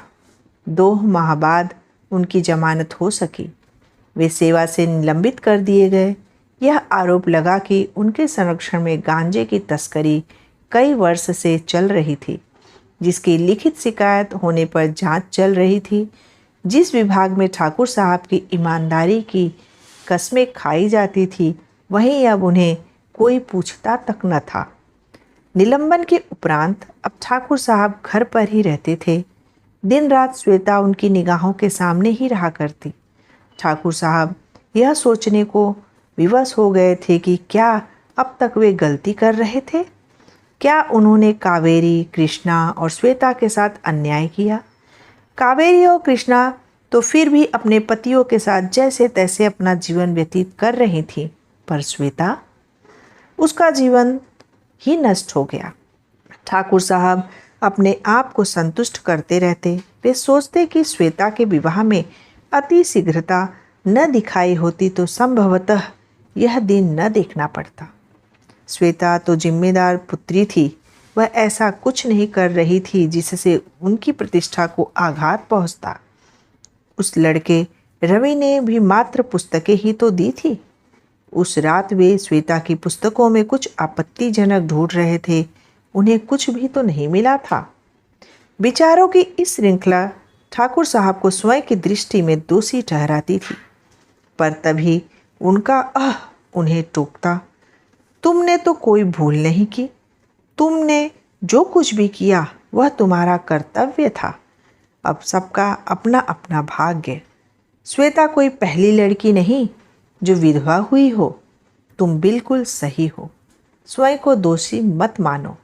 2 माह बाद उनकी जमानत हो सकी। वे सेवा से निलंबित कर दिए गए। यह आरोप लगा कि उनके संरक्षण में गांजे की तस्करी कई वर्ष से चल रही थी, जिसकी लिखित शिकायत होने पर जांच चल रही थी। जिस विभाग में ठाकुर साहब की ईमानदारी की कस्में खाई जाती थी, वहीं अब उन्हें कोई पूछता तक न था। निलंबन के उपरांत अब ठाकुर साहब घर पर ही रहते थे। दिन रात श्वेता उनकी निगाहों के सामने ही रहा करती। ठाकुर साहब यह सोचने को विवश हो गए थे कि क्या अब तक वे गलती कर रहे थे? क्या उन्होंने कावेरी, कृष्णा और श्वेता के साथ अन्याय किया? कावेरी और कृष्णा तो फिर भी अपने पतियों के साथ जैसे तैसे अपना जीवन व्यतीत कर रही थी, पर श्वेता, उसका जीवन ही नष्ट हो गया। ठाकुर साहब अपने आप को संतुष्ट करते रहते। वे सोचते कि श्वेता के विवाह में अति शीघ्रता न दिखाई होती तो संभवतः यह दिन न देखना पड़ता। श्वेता तो जिम्मेदार पुत्री थी। वह ऐसा कुछ नहीं कर रही थी जिससे उनकी प्रतिष्ठा को आघात पहुंचता। उस लड़के रवि ने भी मात्र पुस्तकें ही तो दी थी। उस रात वे श्वेता की पुस्तकों में कुछ आपत्तिजनक ढूंढ रहे थे। उन्हें कुछ भी तो नहीं मिला था। विचारों की इस श्रृंखला ठाकुर साहब को स्वयं की दृष्टि में दोषी ठहराती थी, पर तभी उनका उन्हें टोकता। तुमने तो कोई भूल नहीं की। तुमने जो कुछ भी किया वह तुम्हारा कर्तव्य था। अब सबका अपना अपना भाग्य। श्वेता कोई पहली लड़की नहीं जो विधवा हुई हो। तुम बिल्कुल सही हो। स्वयं को दोषी मत मानो।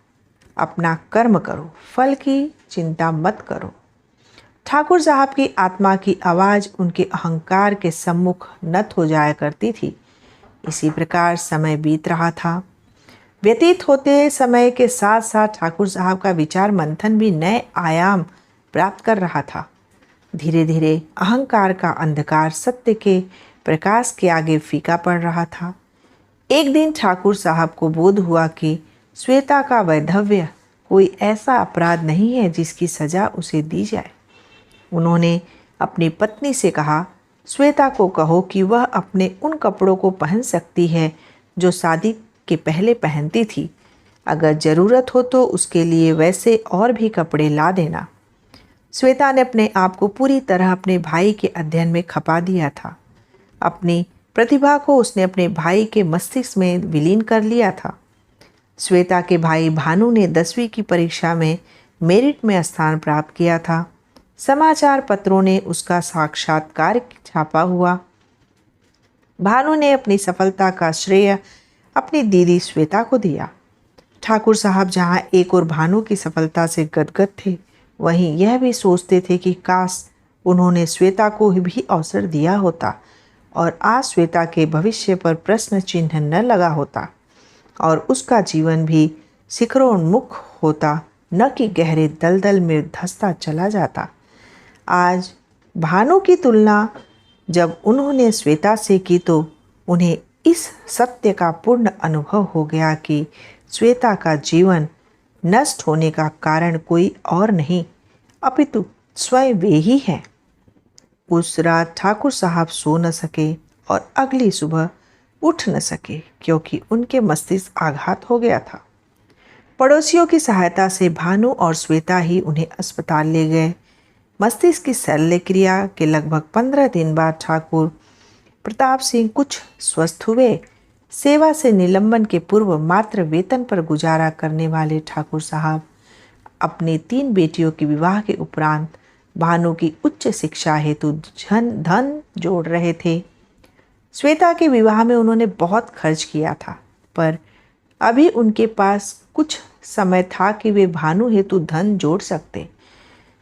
अपना कर्म करो, फल की चिंता मत करो। ठाकुर साहब की आत्मा की आवाज़ उनके अहंकार के सम्मुख नत हो जाया करती थी। इसी प्रकार समय बीत रहा था। व्यतीत होते समय के साथ साथ ठाकुर साहब का विचार मंथन भी नए आयाम प्राप्त कर रहा था। धीरे धीरे अहंकार का अंधकार सत्य के प्रकाश के आगे फीका पड़ रहा था। एक दिन ठाकुर साहब को बोध हुआ कि श्वेता का वैधव्य कोई ऐसा अपराध नहीं है जिसकी सज़ा उसे दी जाए। उन्होंने अपनी पत्नी से कहा, श्वेता को कहो कि वह अपने उन कपड़ों को पहन सकती है जो शादी के पहले पहनती थी। अगर ज़रूरत हो तो उसके लिए वैसे और भी कपड़े ला देना। श्वेता ने अपने आप को पूरी तरह अपने भाई के अध्ययन में खपा दिया था। अपनी प्रतिभा को उसने अपने भाई के मस्तिष्क में विलीन कर लिया था। श्वेता के भाई भानु ने 10वीं की परीक्षा में मेरिट में स्थान प्राप्त किया था। समाचार पत्रों ने उसका साक्षात्कार छापा हुआ। भानु ने अपनी सफलता का श्रेय अपनी दीदी श्वेता को दिया। ठाकुर साहब जहां एक और भानु की सफलता से गदगद थे, वहीं यह भी सोचते थे कि काश उन्होंने श्वेता को भी अवसर दिया होता और आज श्वेता के भविष्य पर प्रश्न चिन्ह न लगा होता और उसका जीवन भी शिखरोन्मुख होता, न कि गहरे दलदल में धंसता चला जाता। आज भानु की तुलना जब उन्होंने श्वेता से की तो उन्हें इस सत्य का पूर्ण अनुभव हो गया कि श्वेता का जीवन नष्ट होने का कारण कोई और नहीं अपितु स्वयं वे ही हैं। उस रात ठाकुर साहब सो न सके और अगली सुबह उठ न सके क्योंकि उनके मस्तिष्क आघात हो गया था। पड़ोसियों की सहायता से भानु और श्वेता ही उन्हें अस्पताल ले गए। मस्तिष्क की शल्य क्रिया के लगभग 15 दिन बाद ठाकुर प्रताप सिंह कुछ स्वस्थ हुए। सेवा से निलंबन के पूर्व मात्र वेतन पर गुजारा करने वाले ठाकुर साहब अपनी 3 बेटियों के विवाह के उपरांत भानु की उच्च शिक्षा हेतु धन जोड़ रहे थे। श्वेता के विवाह में उन्होंने बहुत खर्च किया था, पर अभी उनके पास कुछ समय था कि वे भानु हेतु धन जोड़ सकते।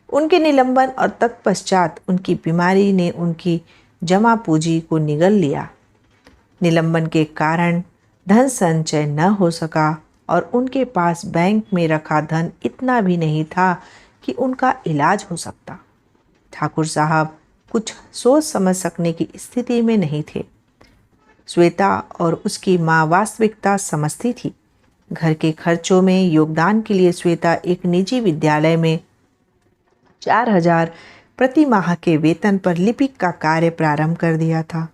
उनके निलंबन और तत्पश्चात उनकी बीमारी ने उनकी जमा पूंजी को निगल लिया। निलंबन के कारण धन संचय न हो सका और उनके पास बैंक में रखा धन इतना भी नहीं था कि उनका इलाज हो सकता। ठाकुर साहब कुछ सोच समझ सकने की स्थिति में नहीं थे। श्वेता और उसकी माँ वास्तविकता समझती थी। घर के खर्चों में योगदान के लिए श्वेता एक निजी विद्यालय में 4,000 प्रति माह के वेतन पर लिपिक का कार्य प्रारंभ कर दिया था।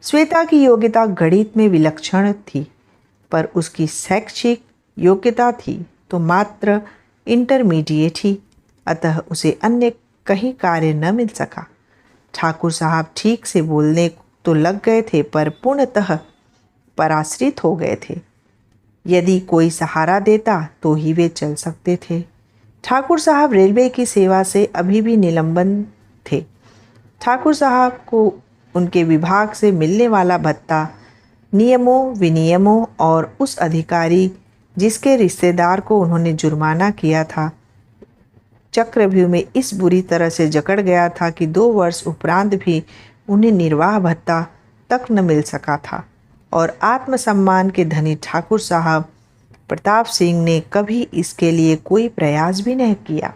श्वेता की योग्यता गणित में विलक्षण थी, पर उसकी शैक्षिक योग्यता थी तो मात्र इंटरमीडिएट ही, अतः उसे अन्य कहीं कार्य न मिल सका। ठाकुर साहब ठीक से बोलने तो लग गए थे, पर पूर्णतः पराश्रित हो गए थे। यदि कोई सहारा देता तो ही वे चल सकते थे। ठाकुर साहब रेलवे की सेवा से अभी भी निलंबन थे। ठाकुर साहब को उनके विभाग से मिलने वाला भत्ता नियमों विनियमों और उस अधिकारी जिसके रिश्तेदार को उन्होंने जुर्माना किया था चक्रव्यूह में इस बुरी तरह से जकड़ गया था कि 2 वर्ष उपरांत भी उन्हें निर्वाह भत्ता तक न मिल सका था। और आत्मसम्मान के धनी ठाकुर साहब प्रताप सिंह ने कभी इसके लिए कोई प्रयास भी नहीं किया।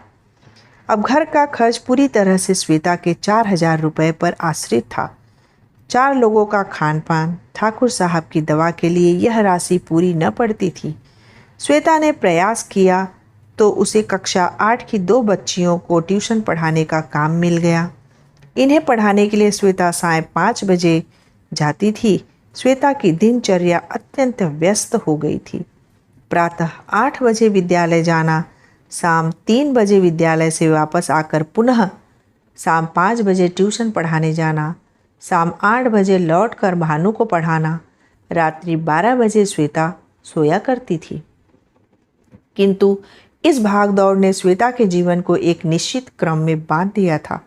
अब घर का खर्च पूरी तरह से श्वेता के 4,000 रुपये पर आश्रित था। 4 लोगों का खान पान, ठाकुर साहब की दवा के लिए यह राशि पूरी न पड़ती थी। श्वेता ने प्रयास किया तो उसे कक्षा 8 की 2 बच्चियों को ट्यूशन पढ़ाने का काम मिल गया। इन्हें पढ़ाने के लिए श्वेता साय 5 बजे जाती थी। श्वेता की दिनचर्या अत्यंत व्यस्त हो गई थी। प्रातः 8 बजे विद्यालय जाना, शाम 3 बजे विद्यालय से वापस आकर पुनः शाम 5 बजे ट्यूशन पढ़ाने जाना, शाम 8 बजे लौटकर भानु को पढ़ाना, रात्रि 12 बजे श्वेता सोया करती थी। किंतु इस भागदौड़ ने श्वेता के जीवन को एक निश्चित क्रम में बांध दिया था,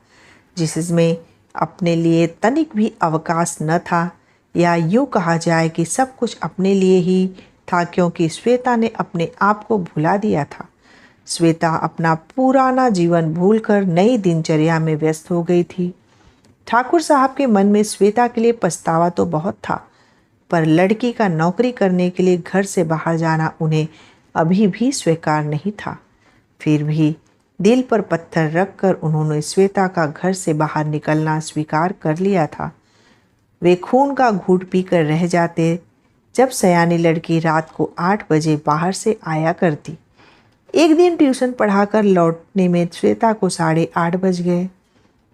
जिसमें अपने लिए तनिक भी अवकाश न था, या यूँ कहा जाए कि सब कुछ अपने लिए ही था, क्योंकि श्वेता ने अपने आप को भुला दिया था। श्वेता अपना पुराना जीवन भूलकर नई दिनचर्या में व्यस्त हो गई थी। ठाकुर साहब के मन में श्वेता के लिए पछतावा तो बहुत था, पर लड़की का नौकरी करने के लिए घर से बाहर जाना उन्हें अभी भी स्वीकार नहीं था। फिर भी दिल पर पत्थर रखकर उन्होंने श्वेता का घर से बाहर निकलना स्वीकार कर लिया था। वे खून का घूंट पीकर रह जाते जब सयानी लड़की रात को 8 बजे बाहर से आया करती। एक दिन ट्यूशन पढ़ाकर लौटने में श्वेता को 8:30 बज गए।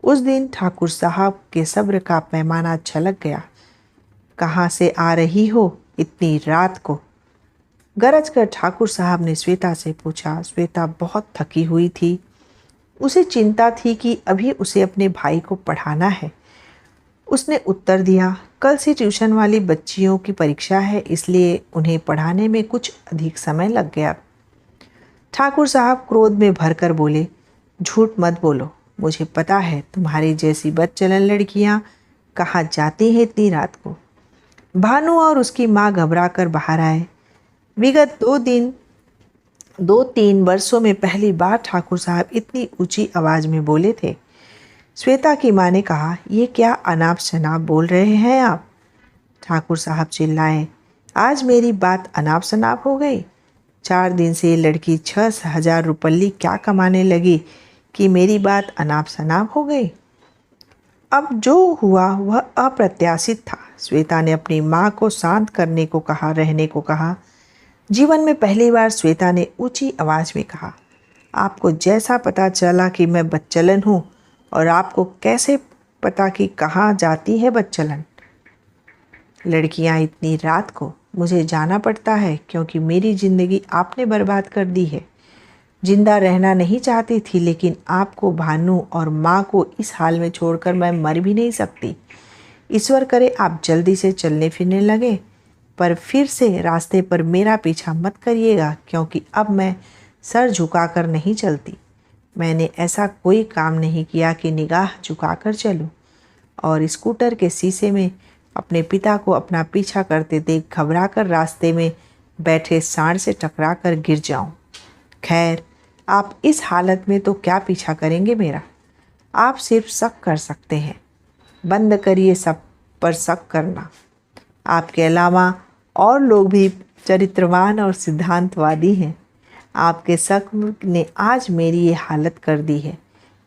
उस दिन ठाकुर साहब के सब्र का पैमाना छलक गया। कहाँ से आ रही हो इतनी रात को? गरज कर ठाकुर साहब ने श्वेता से पूछा। श्वेता बहुत थकी हुई थी। उसे चिंता थी कि अभी उसे अपने भाई को पढ़ाना है। उसने उत्तर दिया, कल से ट्यूशन वाली बच्चियों की परीक्षा है, इसलिए उन्हें पढ़ाने में कुछ अधिक समय लग गया। ठाकुर साहब क्रोध में भरकर बोले, झूठ मत बोलो, मुझे पता है तुम्हारी जैसी बदचलन लड़कियां कहाँ जाती हैं इतनी रात को। भानु और उसकी माँ घबरा कर बाहर आए। विगत 2-3 वर्षों में पहली बार ठाकुर साहब इतनी ऊंची आवाज़ में बोले थे। श्वेता की माँ ने कहा, ये क्या अनाप शनाप बोल रहे हैं आप? ठाकुर साहब चिल्लाए, आज मेरी बात अनाप शनाप हो गई? 4 दिन से ये लड़की 6,000 रुपये क्या कमाने लगी कि मेरी बात अनाप शनाप हो गई? अब जो हुआ वह अप्रत्याशित था। श्वेता ने अपनी माँ को शांत करने को कहा, रहने को कहा। जीवन में पहली बार श्वेता ने ऊंची आवाज़ में कहा, आपको जैसा पता चला कि मैं बदचलन हूँ, और आपको कैसे पता कि कहाँ जाती है बदचलन? लड़कियाँ इतनी रात को मुझे जाना पड़ता है क्योंकि मेरी ज़िंदगी आपने बर्बाद कर दी है। जिंदा रहना नहीं चाहती थी, लेकिन आपको, भानु और माँ को इस हाल में छोड़कर मैं मर भी नहीं सकती। ईश्वर करे आप जल्दी से चलने फिरने लगे, पर फिर से रास्ते पर मेरा पीछा मत करिएगा, क्योंकि अब मैं सर झुकाकर नहीं चलती। मैंने ऐसा कोई काम नहीं किया कि निगाह झुकाकर चलूं और स्कूटर के शीशे में अपने पिता को अपना पीछा करते देख घबराकर रास्ते में बैठे सांड से टकराकर गिर जाऊं। खैर, आप इस हालत में तो क्या पीछा करेंगे मेरा? आप सिर्फ शक कर सकते हैं। बंद करिए सब पर शक करना। आपके अलावा और लोग भी चरित्रवान और सिद्धांतवादी हैं। आपके शक ने आज मेरी ये हालत कर दी है,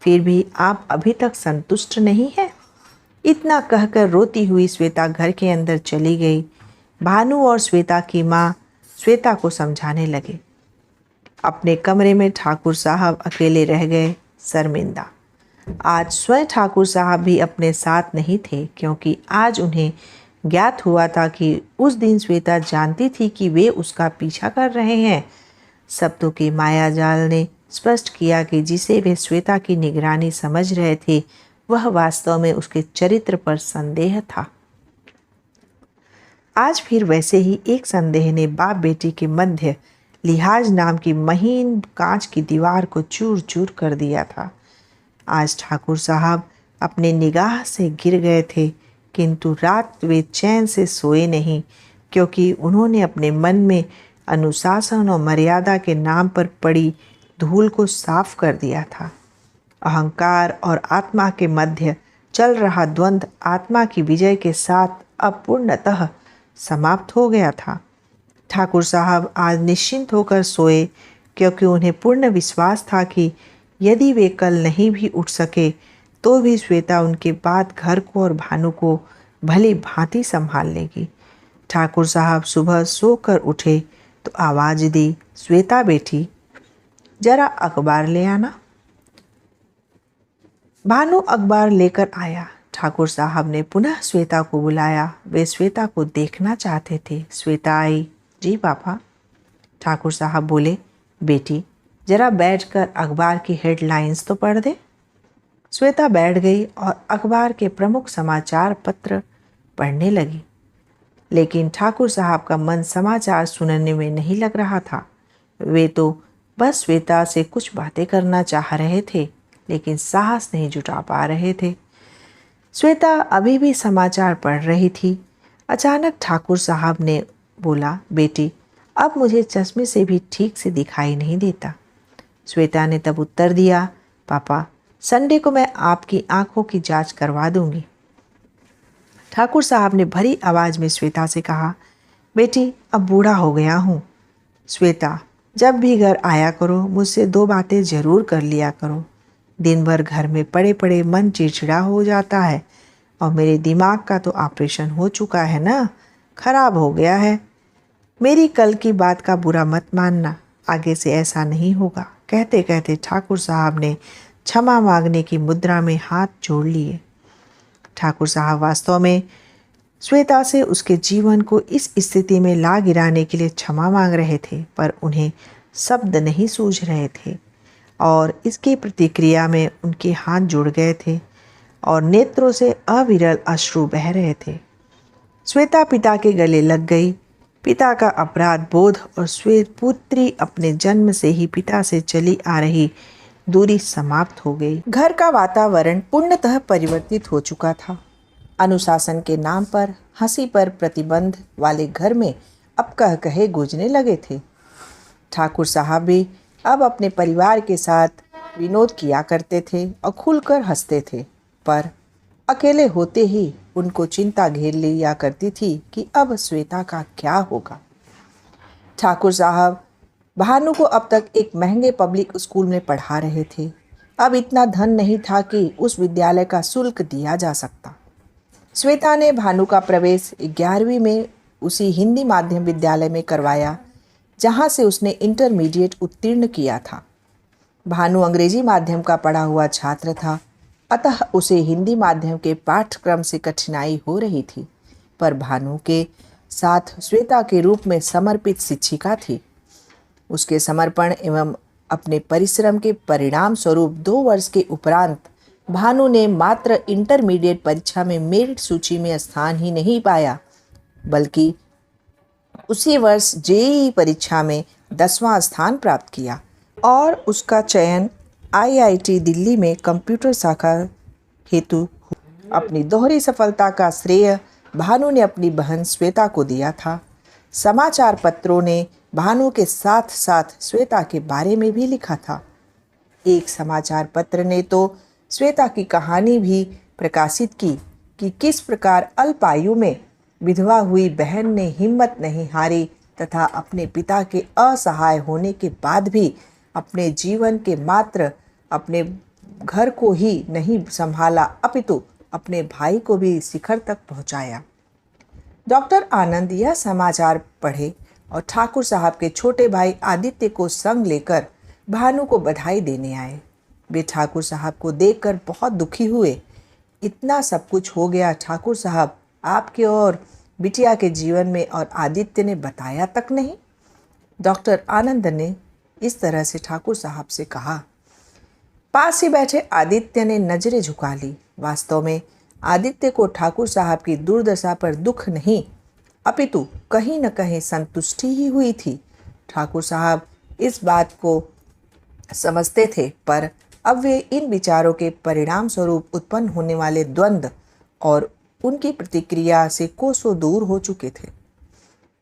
फिर भी आप अभी तक संतुष्ट नहीं हैं। इतना कहकर रोती हुई श्वेता घर के अंदर चली गई। भानु और श्वेता की माँ श्वेता को समझाने लगे। अपने कमरे में ठाकुर साहब अकेले रह गए, शर्मिंदा। आज स्वयं ठाकुर साहब भी अपने साथ नहीं थे, क्योंकि आज उन्हें ज्ञात हुआ था कि उस दिन श्वेता जानती थी कि वे उसका पीछा कर रहे हैं। शब्दों के माया जाल ने स्पष्ट किया कि जिसे वे श्वेता की निगरानी समझ रहे थे, वह वास्तव में उसके चरित्र पर संदेह था। आज फिर वैसे ही एक संदेह ने बाप बेटी के मध्य लिहाज नाम की महीन कांच की दीवार को चूर चूर कर दिया था। आज ठाकुर साहब अपने निगाह से गिर गए थे, किंतु रात वे चैन से सोए नहीं, क्योंकि उन्होंने अपने मन में अनुशासन और मर्यादा के नाम पर पड़ी धूल को साफ कर दिया था। अहंकार और आत्मा के मध्य चल रहा द्वंद्व आत्मा की विजय के साथ अब पूर्णतः समाप्त हो गया था। ठाकुर साहब आज निश्चिंत होकर सोए, क्योंकि उन्हें पूर्ण विश्वास था कि यदि वे कल नहीं भी उठ सके तो भी श्वेता उनके बाद घर को और भानु को भली भांति संभाल लेगी। ठाकुर साहब सुबह सोकर उठे तो आवाज़ दी, श्वेता बेटी, जरा अखबार ले आना। भानु अखबार लेकर आया। ठाकुर साहब ने पुनः श्वेता को बुलाया। वे श्वेता को देखना चाहते थे। श्वेता आई। जी पापा। ठाकुर साहब बोले, बेटी जरा बैठकर अखबार की हेडलाइंस तो पढ़ दे। श्वेता बैठ गई और अखबार के प्रमुख समाचार पत्र पढ़ने लगी, लेकिन ठाकुर साहब का मन समाचार सुनने में नहीं लग रहा था। वे तो बस श्वेता से कुछ बातें करना चाह रहे थे, लेकिन साहस नहीं जुटा पा रहे थे। श्वेता अभी भी समाचार पढ़ रही थी। अचानक ठाकुर साहब ने बोला, बेटी अब मुझे चश्मे से भी ठीक से दिखाई नहीं देता। श्वेता ने तब उत्तर दिया, पापा संडे को मैं आपकी आंखों की जांच करवा दूंगी। ठाकुर साहब ने भरी आवाज़ में श्वेता से कहा, बेटी अब बूढ़ा हो गया हूँ। श्वेता जब भी घर आया करो मुझसे 2 बातें ज़रूर कर लिया करो। दिन भर घर में पड़े पड़े मन चिड़चिड़ा हो जाता है, और मेरे दिमाग का तो ऑपरेशन हो चुका है ना, खराब हो गया है। मेरी कल की बात का बुरा मत मानना, आगे से ऐसा नहीं होगा। कहते कहते ठाकुर साहब ने क्षमा मांगने की मुद्रा में हाथ जोड़ लिए। ठाकुर साहब वास्तव में श्वेता से उसके जीवन को इस स्थिति में ला गिराने के लिए क्षमा मांग रहे थे, पर उन्हें शब्द नहीं सूझ रहे थे, और इसकी प्रतिक्रिया में उनके हाथ जुड़ गए थे और नेत्रों से अविरल अश्रु बह रहे थे। श्वेता पिता के गले लग गई। पिता का अपराध बोध और श्वेत पुत्री अपने जन्म से ही पिता से चली आ रही दूरी समाप्त हो गई। घर का वातावरण पूर्णतः परिवर्तित हो चुका था। अनुशासन के नाम पर हंसी पर प्रतिबंध वाले घर में अब कह कहे गूंजने लगे थे। ठाकुर साहब भी अब अपने परिवार के साथ विनोद किया करते थे और खुलकर हंसते थे, पर अकेले होते ही उनको चिंता घेर लिया करती थी कि अब श्वेता का क्या होगा। ठाकुर साहब भानु को अब तक एक महंगे पब्लिक स्कूल में पढ़ा रहे थे। अब इतना धन नहीं था कि उस विद्यालय का शुल्क दिया जा सकता। श्वेता ने भानु का प्रवेश 11वीं में उसी हिंदी माध्यम विद्यालय में करवाया जहां से उसने इंटरमीडिएट उत्तीर्ण किया था। भानु अंग्रेजी माध्यम का पढ़ा हुआ छात्र था, अतः उसे हिंदी माध्यम के पाठ्यक्रम से कठिनाई हो रही थी, पर भानु के साथ श्वेता के रूप में समर्पित शिक्षिका थी। उसके समर्पण एवं अपने परिश्रम के परिणाम स्वरूप 2 वर्ष के उपरांत भानु ने मात्र इंटरमीडिएट परीक्षा में मेरिट सूची में स्थान ही नहीं पाया, बल्कि उसी वर्ष जेईई परीक्षा में 10वां स्थान प्राप्त किया और उसका चयन आईआईटी दिल्ली में कंप्यूटर शाखा हेतु हुआ। अपनी दोहरी सफलता का श्रेय भानु ने अपनी बहन श्वेता को दिया था। समाचार पत्रों ने भानु के साथ साथ श्वेता के बारे में भी लिखा था। एक समाचार पत्र ने तो श्वेता की कहानी भी प्रकाशित की कि किस प्रकार अल्प आयु में विधवा हुई बहन ने हिम्मत नहीं हारी तथा अपने पिता के असहाय होने के बाद भी अपने जीवन के मात्र अपने घर को ही नहीं संभाला, अपितु अपने भाई को भी शिखर तक पहुंचाया। डॉक्टर आनंद यह समाचार पढ़े और ठाकुर साहब के छोटे भाई आदित्य को संग लेकर भानु को बधाई देने आए। वे ठाकुर साहब को देखकर बहुत दुखी हुए। इतना सब कुछ हो गया ठाकुर साहब आपके और बिटिया के जीवन में, और आदित्य ने बताया तक नहीं। डॉक्टर आनंद ने इस तरह से ठाकुर साहब से कहा। पास ही बैठे आदित्य ने नजरें झुका ली। वास्तव में आदित्य को ठाकुर साहब की दुर्दशा पर दुख नहीं, अपितु कहीं न कहीं संतुष्टि ही हुई थी। ठाकुर साहब इस बात को समझते थे, पर अब वे इन विचारों के परिणाम स्वरूप उत्पन्न होने वाले द्वंद्व और उनकी प्रतिक्रिया से कोसों दूर हो चुके थे।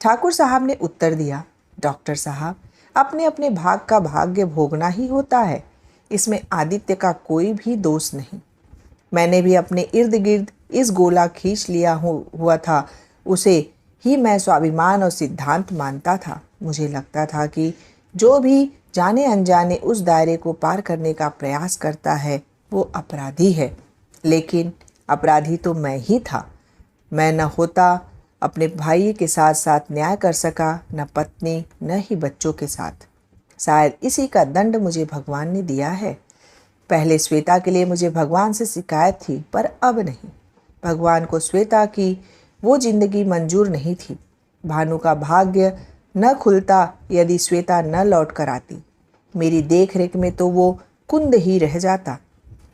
ठाकुर साहब ने उत्तर दिया, डॉक्टर साहब, अपने अपने भाग का भाग्य भोगना ही होता है, इसमें आदित्य का कोई भी दोष नहीं। मैंने भी अपने इर्द गिर्द इस गोला खींच लिया हुआ था, उसे ही मैं स्वाभिमान और सिद्धांत मानता था। मुझे लगता था कि जो भी जाने अनजाने उस दायरे को पार करने का प्रयास करता है वो अपराधी है, लेकिन अपराधी तो मैं ही था। मैं न होता अपने भाई के साथ साथ न्याय कर सका, न पत्नी न ही बच्चों के साथ। शायद इसी का दंड मुझे भगवान ने दिया है। पहले श्वेता के लिए मुझे भगवान से शिकायत थी, पर अब नहीं। भगवान को श्वेता की वो जिंदगी मंजूर नहीं थी। भानु का भाग्य न खुलता यदि श्वेता न लौट कर आती। मेरी देख रेख में तो वो कुंद ही रह जाता।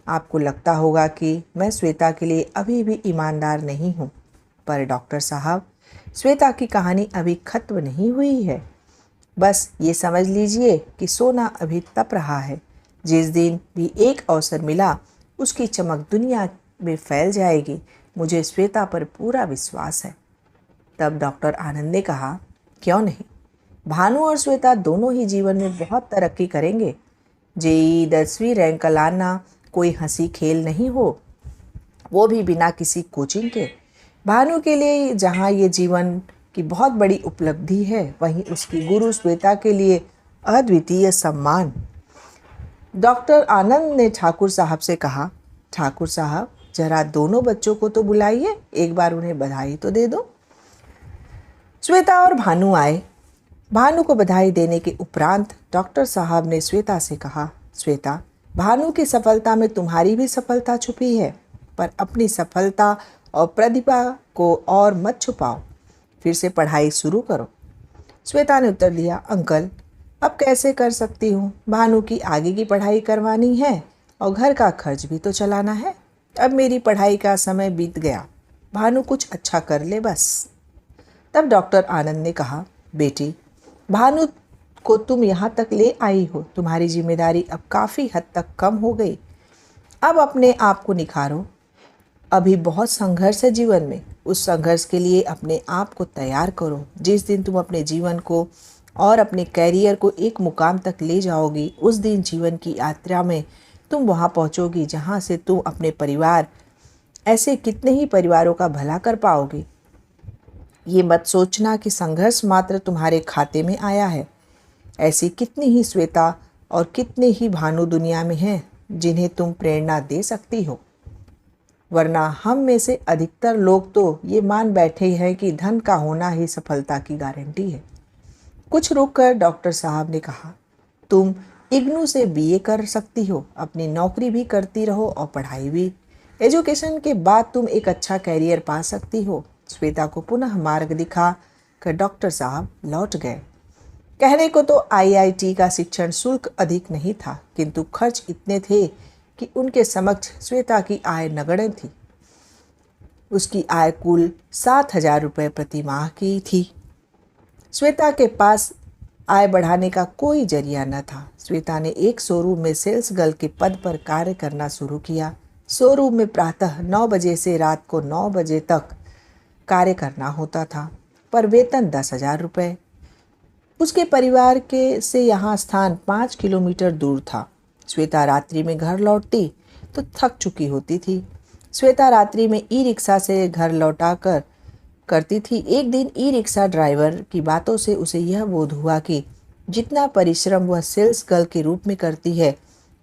आपको लगता होगा कि मैं श्वेता के लिए अभी भी ईमानदार नहीं हूँ, पर डॉक्टर साहब, श्वेता की कहानी अभी खत्म नहीं हुई है। बस ये समझ लीजिए कि सोना अभी तप रहा है। जिस दिन भी एक अवसर मिला उसकी चमक दुनिया में फैल जाएगी। मुझे श्वेता पर पूरा विश्वास है। तब डॉक्टर आनंद ने कहा, क्यों नहीं, भानु और श्वेता दोनों ही जीवन में बहुत तरक्की करेंगे। जेईई 10वीं रैंक लाना कोई हंसी खेल नहीं हो, वो भी बिना किसी कोचिंग के। भानु के लिए जहाँ ये जीवन की बहुत बड़ी उपलब्धि है, वहीं उसकी गुरु श्वेता के लिए अद्वितीय सम्मान। डॉक्टर आनंद ने ठाकुर साहब से कहा, ठाकुर साहब, जरा दोनों बच्चों को तो बुलाइए, एक बार उन्हें बधाई तो दे दो। श्वेता और भानु आए। भानु को बधाई देने के उपरांत डॉक्टर साहब ने श्वेता से कहा, श्वेता, भानु की सफलता में तुम्हारी भी सफलता छुपी है, पर अपनी सफलता और प्रतिभा को और मत छुपाओ, फिर से पढ़ाई शुरू करो। श्वेता ने उत्तर दिया, अंकल, अब कैसे कर सकती हूँ, भानु की आगे की पढ़ाई करवानी है और घर का खर्च भी तो चलाना है। अब मेरी पढ़ाई का समय बीत गया, भानु कुछ अच्छा कर ले बस। तब डॉक्टर आनंद ने कहा, बेटी, भानु को तुम यहाँ तक ले आई हो, तुम्हारी जिम्मेदारी अब काफ़ी हद तक कम हो गई। अब अपने आप को निखारो। अभी बहुत संघर्ष है जीवन में, उस संघर्ष के लिए अपने आप को तैयार करो। जिस दिन तुम अपने जीवन को और अपने कैरियर को एक मुकाम तक ले जाओगी, उस दिन जीवन की यात्रा में तुम वहाँ पहुँचोगी जहाँ से तुम अपने परिवार, ऐसे कितने ही परिवारों का भला कर पाओगे। ये मत सोचना कि संघर्ष मात्र तुम्हारे खाते में आया है। ऐसी कितनी ही श्वेता और कितने ही भानु दुनिया में हैं जिन्हें तुम प्रेरणा दे सकती हो। वरना हम में से अधिकतर लोग तो ये मान बैठे हैं कि धन का होना ही सफलता की गारंटी है। कुछ रुककर डॉक्टर साहब ने कहा, तुम इग्नू से बीए कर सकती हो, अपनी नौकरी भी करती रहो और पढ़ाई भी। एजुकेशन के बाद तुम एक अच्छा कैरियर पा सकती हो। श्वेता को पुनः मार्ग दिखा कर डॉक्टर साहब लौट गए। कहने को तो आईआईटी का शिक्षण शुल्क अधिक नहीं था, किंतु खर्च इतने थे कि उनके समक्ष श्वेता की आय नगण्य थी। उसकी आय कुल 7,000 रुपये प्रति माह की थी। श्वेता के पास आय बढ़ाने का कोई जरिया न था। श्वेता ने एक शोरूम में सेल्स गर्ल के पद पर कार्य करना शुरू किया। शोरूम में प्रातः 9 बजे से रात को 9 बजे तक कार्य करना होता था, पर वेतन 10,000 रुपये। उसके परिवार के से यहाँ स्थान 5 किलोमीटर दूर था। श्वेता रात्रि में घर लौटती तो थक चुकी होती थी। श्वेता रात्रि में ई रिक्शा से घर लौटाकर करती थी। एक दिन ई रिक्शा ड्राइवर की बातों से उसे यह बोध हुआ कि जितना परिश्रम वह सेल्स गर्ल के रूप में करती है,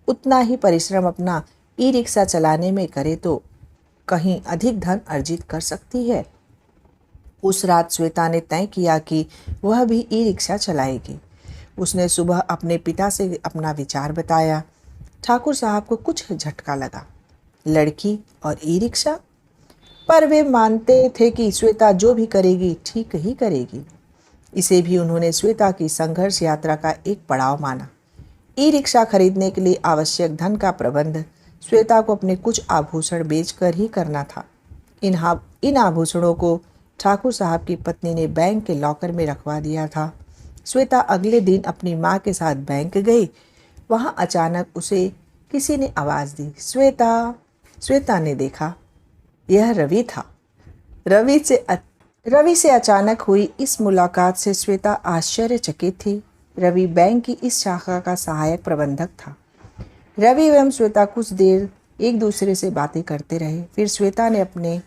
उतना ही परिश्रम अपना ई रिक्शा चलाने में करे तो कहीं अधिक धन अर्जित कर सकती है। उस रात श्वेता ने तय किया कि वह भी ई रिक्शा चलाएगी। उसने सुबह अपने पिता से अपना विचार बताया। ठाकुर साहब को कुछ झटका लगा। लड़की और ई रिक्शा, पर वे मानते थे कि श्वेता जो भी करेगी ठीक ही करेगी। इसे भी उन्होंने श्वेता की संघर्ष यात्रा का एक पड़ाव माना। ई रिक्शा खरीदने के लिए आवश्यक धन का प्रबंध श्वेता को अपने कुछ आभूषण बेचकर ही करना था। इन आभूषणों को ठाकुर साहब की पत्नी ने बैंक के लॉकर में रखवा दिया था। श्वेता अगले दिन अपनी माँ के साथ बैंक गई। वहाँ अचानक उसे किसी ने आवाज़ दी, श्वेता। श्वेता ने देखा, यह रवि था। रवि से अचानक हुई इस मुलाकात से श्वेता आश्चर्यचकित थी। रवि बैंक की इस शाखा का सहायक प्रबंधक था। रवि एवं श्वेता कुछ देर एक दूसरे से बातें करते रहे। फिर श्वेता ने अपने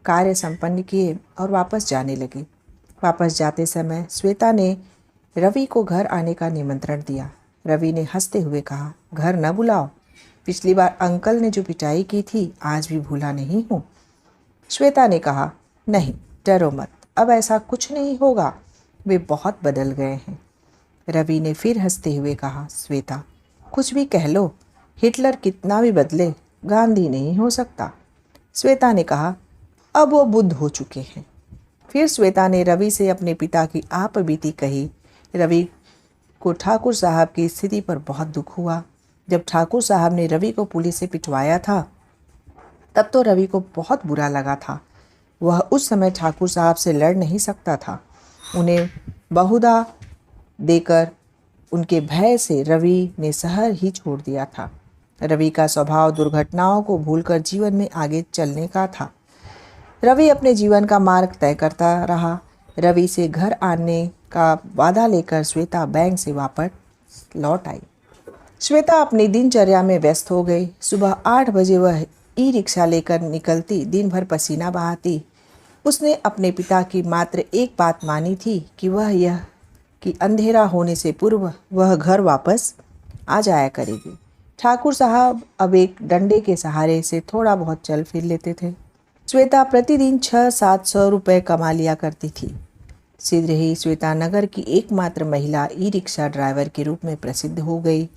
कार्य संपन्न किए और वापस जाने लगी। वापस जाते समय श्वेता ने रवि को घर आने का निमंत्रण दिया। रवि ने हंसते हुए कहा, घर न बुलाओ, पिछली बार अंकल ने जो पिटाई की थी आज भी भूला नहीं हूँ। श्वेता ने कहा, नहीं डरो मत, अब ऐसा कुछ नहीं होगा, वे बहुत बदल गए हैं। रवि ने फिर हंसते हुए कहा, श्वेता कुछ भी कह लो, हिटलर कितना भी बदले गांधी नहीं हो सकता। श्वेता ने कहा, अब वो बुद्ध हो चुके हैं। फिर श्वेता ने रवि से अपने पिता की आप बीती कही। रवि को ठाकुर साहब की स्थिति पर बहुत दुख हुआ। जब ठाकुर साहब ने रवि को पुलिस से पिटवाया था तब तो रवि को बहुत बुरा लगा था। वह उस समय ठाकुर साहब से लड़ नहीं सकता था। उन्हें बहुधा देकर उनके भय से रवि ने शहर ही छोड़ दिया था। रवि का स्वभाव दुर्घटनाओं को भूलकर जीवन में आगे चलने का था। रवि अपने जीवन का मार्ग तय करता रहा। रवि से घर आने का वादा लेकर श्वेता बैंक से वापस लौट आई। श्वेता अपनी दिनचर्या में व्यस्त हो गई। सुबह 8 बजे वह ई रिक्शा लेकर निकलती, दिन भर पसीना बहाती। उसने अपने पिता की मात्र एक बात मानी थी कि वह यह कि अंधेरा होने से पूर्व वह घर वापस आ जाया करेगी। ठाकुर साहब अब एक डंडे के सहारे से थोड़ा बहुत चल फिर लेते थे। श्वेता प्रतिदिन 600-700 रुपये कमा लिया करती थी। शीघ्र ही श्वेता नगर की एकमात्र महिला ई रिक्शा ड्राइवर के रूप में प्रसिद्ध हो गई।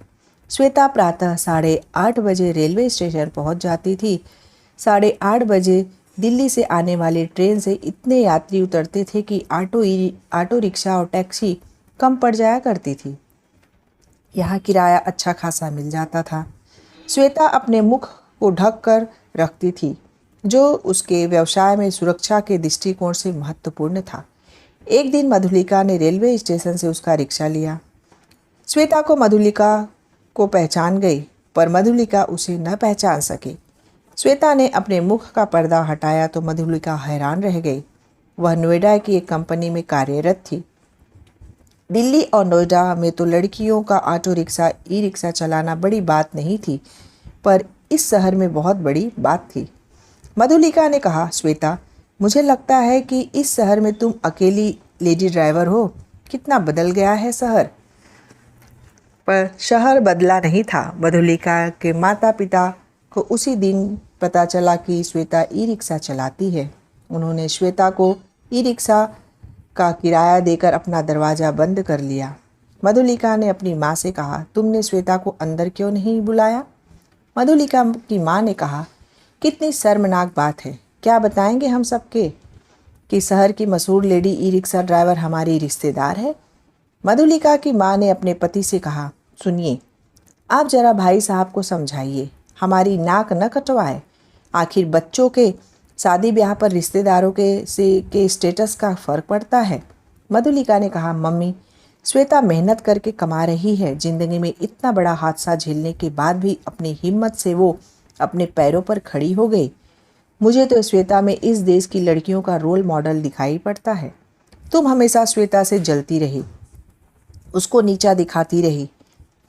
श्वेता प्रातः 8:30 बजे रेलवे स्टेशन पहुंच जाती थी। 8:30 बजे दिल्ली से आने वाली ट्रेन से इतने यात्री उतरते थे कि ऑटो रिक्शा और टैक्सी कम पड़ जाया करती थी। यहाँ किराया अच्छा खासा मिल जाता था। श्वेता अपने मुख को ढक कर रखती थी, जो उसके व्यवसाय में सुरक्षा के दृष्टिकोण से महत्वपूर्ण था। एक दिन मधुलिका ने रेलवे स्टेशन से उसका रिक्शा लिया। श्वेता को मधुलिका को पहचान गई, पर मधुलिका उसे न पहचान सकी। श्वेता ने अपने मुख का पर्दा हटाया तो मधुलिका हैरान रह गई। वह नोएडा की एक कंपनी में कार्यरत थी। दिल्ली और नोएडा में तो लड़कियों का ऑटो रिक्शा ई रिक्शा चलाना बड़ी बात नहीं थी, पर इस शहर में बहुत बड़ी बात थी। मधुलिका ने कहा, श्वेता मुझे लगता है कि इस शहर में तुम अकेली लेडी ड्राइवर हो। कितना बदल गया है शहर। पर शहर बदला नहीं था। मधुलिका के माता पिता को उसी दिन पता चला कि श्वेता ई रिक्शा चलाती है। उन्होंने श्वेता को ई रिक्शा का किराया देकर अपना दरवाज़ा बंद कर लिया। मधुलिका ने अपनी माँ से कहा, तुमने श्वेता को अंदर क्यों नहीं बुलाया? मधुलिका की माँ ने कहा, कितनी शर्मनाक बात है। क्या बताएंगे हम सबके कि शहर की मशहूर लेडी ई रिक्शा ड्राइवर हमारी रिश्तेदार है। मधुलिका की माँ ने अपने पति से कहा, सुनिए, आप जरा भाई साहब को समझाइए, हमारी नाक न कटवाए। आखिर बच्चों के शादी ब्याह पर रिश्तेदारों के स्टेटस का फ़र्क पड़ता है। मधुलिका ने कहा, मम्मी, श्वेता मेहनत करके कमा रही है। ज़िंदगी में इतना बड़ा हादसा झेलने के बाद भी अपनी हिम्मत से वो अपने पैरों पर खड़ी हो गई। मुझे तो श्वेता में इस देश की लड़कियों का रोल मॉडल दिखाई पड़ता है। तुम हमेशा श्वेता से जलती रही, उसको नीचा दिखाती रही।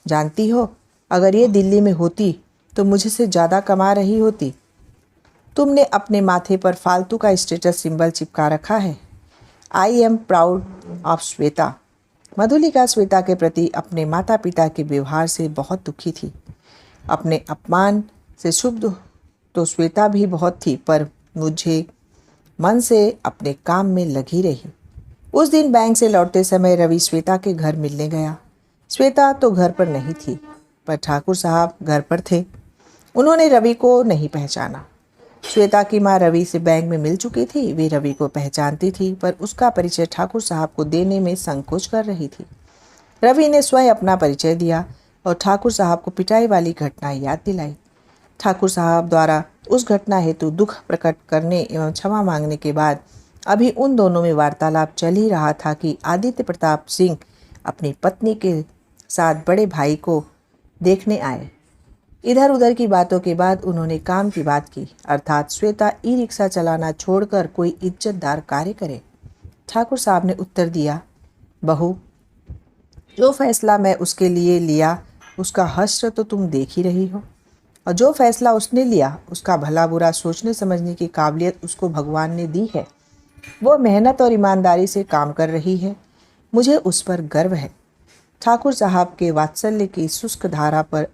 जानती हो, अगर ये दिल्ली में होती तो मुझसे ज़्यादा कमा रही होती। तुमने अपने माथे पर फालतू का स्टेटस सिंबल चिपका रखा है। I am proud of Shweta. Madhulika Shweta के प्रति अपने माता पिता के व्यवहार से बहुत दुखी थी। अपने अपमान से क्षुब्ध तो श्वेता भी बहुत थी, पर मुझे मन से अपने काम में लगी रही। उस दिन बैंक से लौटते समय रवि श्वेता के घर मिलने गया। श्वेता तो घर पर नहीं थी, पर ठाकुर साहब घर पर थे। उन्होंने रवि को नहीं पहचाना। श्वेता की माँ रवि से बैंक में मिल चुकी थी। वे रवि को पहचानती थी, पर उसका परिचय ठाकुर साहब को देने में संकोच कर रही थी। रवि ने स्वयं अपना परिचय दिया और ठाकुर साहब को पिटाई वाली घटना याद दिलाई। ठाकुर साहब द्वारा उस घटना हेतु दुख प्रकट करने एवं क्षमा मांगने के बाद अभी उन दोनों में वार्तालाप चल ही रहा था कि आदित्य प्रताप सिंह अपनी पत्नी के साथ बड़े भाई को देखने आए। इधर उधर की बातों के बाद उन्होंने काम की बात की, अर्थात श्वेता ई रिक्शा चलाना छोड़कर कोई इज्जतदार कार्य करे। ठाकुर साहब ने उत्तर दिया, बहू, जो फैसला मैं उसके लिए लिया उसका हश्र तो तुम देख ही रही हो, और जो फैसला उसने लिया उसका भला बुरा सोचने समझने की काबिलियत उसको भगवान ने दी है। वो मेहनत और ईमानदारी से काम कर रही है, मुझे उस पर गर्व है। ठाकुर साहब के वात्सल्य की शुष्क धारा पर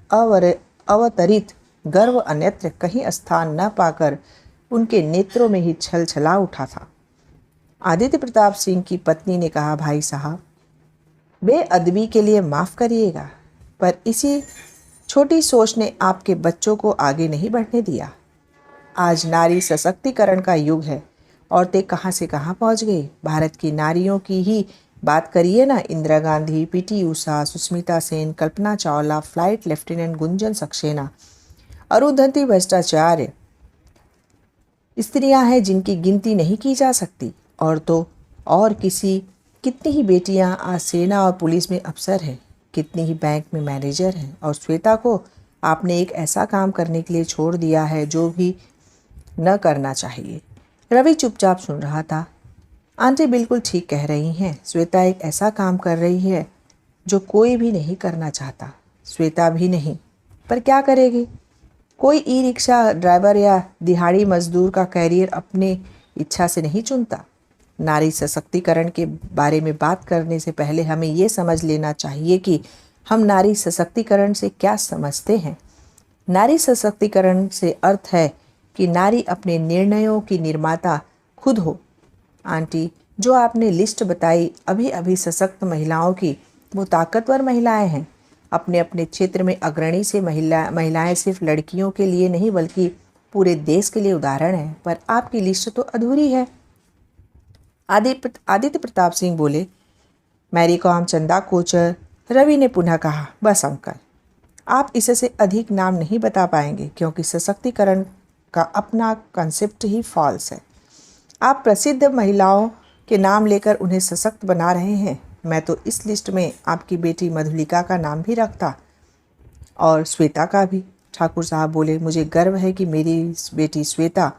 अवतरित गर्व अन्यत्र कहीं स्थान न पाकर उनके नेत्रों में ही छल छला उठा था। आदित्य प्रताप सिंह की पत्नी ने कहा, भाई साहब, बेअदबी के लिए माफ़ करिएगा, पर इसी छोटी सोच ने आपके बच्चों को आगे नहीं बढ़ने दिया। आज नारी सशक्तिकरण का युग है। औरतें कहाँ से कहाँ पहुँच गई। भारत की नारियों की ही बात करिए ना। Indira Gandhi, PT Usha, Sushmita Sen, Kalpana Chawla, flight lieutenant Gunjan Saxena, Arundhati Bhattacharya स्त्रियां हैं जिनकी गिनती नहीं की जा सकती। और तो और कितनी ही बेटियां आज सेना और पुलिस में अफसर हैं, कितनी ही बैंक में मैनेजर हैं। और श्वेता को आपने एक ऐसा काम करने के लिए छोड़ दिया है जो भी न करना चाहिए। रवि चुपचाप सुन रहा था। आंटी बिल्कुल ठीक कह रही हैं। श्वेता एक ऐसा काम कर रही है जो कोई भी नहीं करना चाहता, श्वेता भी नहीं। पर क्या करेगी? कोई ई रिक्शा ड्राइवर या दिहाड़ी मजदूर का कैरियर अपने इच्छा से नहीं चुनता। नारी सशक्तिकरण के बारे में बात करने से पहले हमें ये समझ लेना चाहिए कि हम नारी सशक्तिकरण से क्या समझते हैं। नारी सशक्तिकरण से अर्थ है कि नारी अपने निर्णयों की निर्माता खुद हो। आंटी, जो आपने लिस्ट बताई अभी अभी सशक्त महिलाओं की, वो ताकतवर महिलाएं हैं। अपने अपने क्षेत्र में अग्रणी से महिलाएं सिर्फ लड़कियों के लिए नहीं बल्कि पूरे देश के लिए उदाहरण है। पर आपकी लिस्ट तो अधूरी है। आदित्य प्रताप सिंह बोले। Mary com, Chanda Kochhar. रवि ने पुनः कहा, बस अंकल, आप इससे अधिक नाम नहीं बता पाएंगे क्योंकि सशक्तिकरण का अपना कंसेप्ट ही फॉल्स है। आप प्रसिद्ध महिलाओं के नाम लेकर उन्हें सशक्त बना रहे हैं। मैं तो इस लिस्ट में आपकी बेटी मधुलिका का नाम भी रखता और श्वेता का भी। ठाकुर साहब बोले, मुझे गर्व है कि मेरी बेटी श्वेता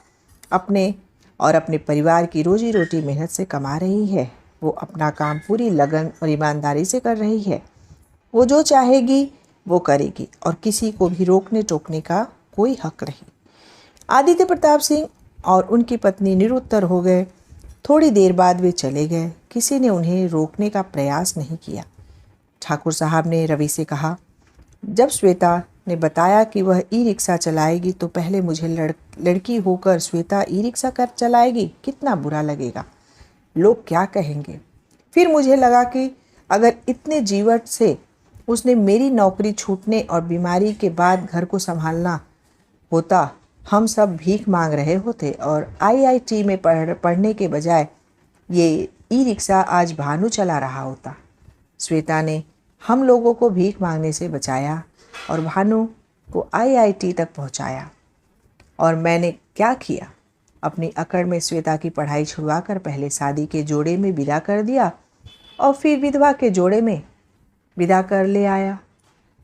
अपने और अपने परिवार की रोजी रोटी मेहनत से कमा रही है। वो अपना काम पूरी लगन और ईमानदारी से कर रही है। वो जो चाहेगी वो करेगी और किसी को भी रोकने टोकने का कोई हक नहीं। आदित्य प्रताप सिंह और उनकी पत्नी निरुत्तर हो गए। थोड़ी देर बाद वे चले गए। किसी ने उन्हें रोकने का प्रयास नहीं किया। ठाकुर साहब ने रवि से कहा, जब श्वेता ने बताया कि वह ई रिक्शा चलाएगी तो पहले मुझे लड़की होकर श्वेता ई रिक्शा कर चलाएगी, कितना बुरा लगेगा, लोग क्या कहेंगे। फिर मुझे लगा कि अगर इतने जीवट से उसने मेरी नौकरी छूटने और बीमारी के बाद घर को संभालना होता, हम सब भीख मांग रहे होते और आईआईटी में पढ़ने के बजाय ये ई रिक्शा आज भानु चला रहा होता। श्वेता ने हम लोगों को भीख मांगने से बचाया और भानु को आईआईटी तक पहुंचाया। और मैंने क्या किया? अपनी अकड़ में श्वेता की पढ़ाई छुड़वाकर पहले शादी के जोड़े में विदा कर दिया और फिर विधवा के जोड़े में विदा कर ले आया।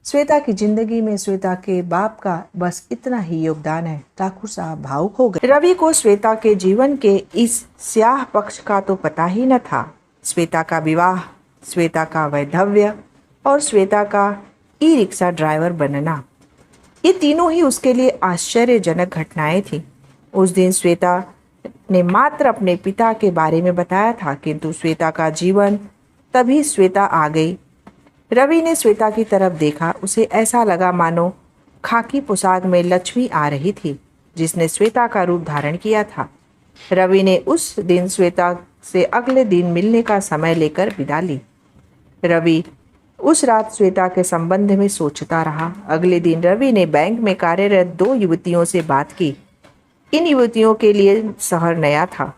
श्वेता की जिंदगी में श्वेता के बाप का बस इतना ही योगदान है। ठाकुर साहब भावुक हो गए। रवि को श्वेता के जीवन के इस स्याह पक्ष का तो पता ही न था। श्वेता का विवाह, श्वेता का वैधव्य और श्वेता का ई रिक्शा ड्राइवर बनना, ये तीनों ही उसके लिए आश्चर्यजनक घटनाएं थीं। उस दिन श्वेता ने मात्र अपने पिता के बारे में बताया था, किंतु श्वेता का जीवन तभी श्वेता आ गई। रवि ने श्वेता की तरफ देखा। उसे ऐसा लगा मानो खाकी पोशाक में लक्ष्मी आ रही थी, जिसने श्वेता का रूप धारण किया था। रवि ने उस दिन श्वेता से अगले दिन मिलने का समय लेकर विदा ली। रवि उस रात श्वेता के संबंध में सोचता रहा। अगले दिन रवि ने बैंक में कार्यरत 2 युवतियों से बात की। इन युवतियों के लिए शहर नया था।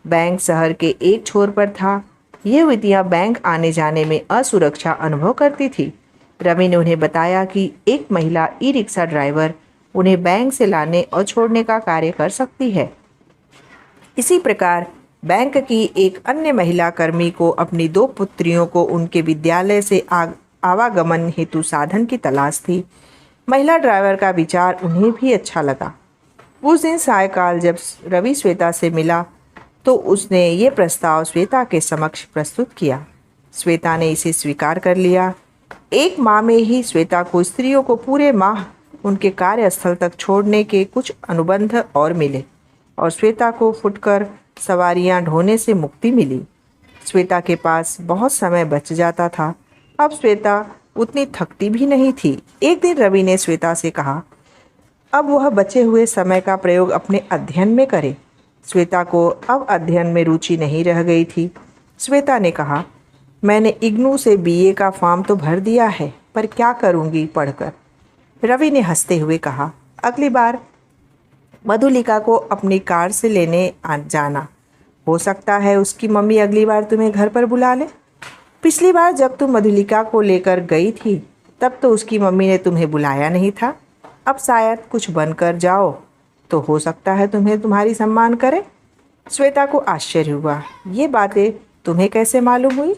बैंक शहर के एक छोर पर था। ये युवतियां बैंक आने जाने में असुरक्षा अनुभव करती थी। रवि ने उन्हें बताया कि एक महिला ई रिक्शा ड्राइवर उन्हें बैंक से लाने और छोड़ने का कार्य कर सकती है। इसी प्रकार बैंक की एक अन्य महिला कर्मी को अपनी 2 पुत्रियों को उनके विद्यालय से आवागमन हेतु साधन की तलाश थी। महिला ड्राइवर का विचार उन्हें भी अच्छा लगा। उस दिन सायकाल जब रवि श्वेता से मिला तो उसने ये प्रस्ताव श्वेता के समक्ष प्रस्तुत किया। श्वेता ने इसे स्वीकार कर लिया। एक माह में ही श्वेता को स्त्रियों को पूरे माह उनके कार्यस्थल तक छोड़ने के कुछ अनुबंध और मिले और श्वेता को फुटकर सवारियां ढोने से मुक्ति मिली। श्वेता के पास बहुत समय बच जाता था। अब श्वेता उतनी थकती भी नहीं थी। एक दिन रवि ने श्वेता से कहा, अब वह बचे हुए समय का प्रयोग अपने अध्ययन में करे। श्वेता को अब अध्ययन में रुचि नहीं रह गई थी। श्वेता ने कहा, मैंने इग्नू से बीए का फॉर्म तो भर दिया है, पर क्या करूंगी पढ़कर। रवि ने हंसते हुए कहा, अगली बार मधुलिका को अपनी कार से लेने जाना। हो सकता है उसकी मम्मी अगली बार तुम्हें घर पर बुला ले। पिछली बार जब तुम मधुलिका को लेकर गई थी तब तो उसकी मम्मी ने तुम्हें बुलाया नहीं था। अब शायद कुछ बनकर जाओ तो हो सकता है तुम्हें तुम्हारी सम्मान करे। श्वेता को आश्चर्य हुआ। ये बातें तुम्हें कैसे मालूम हुई?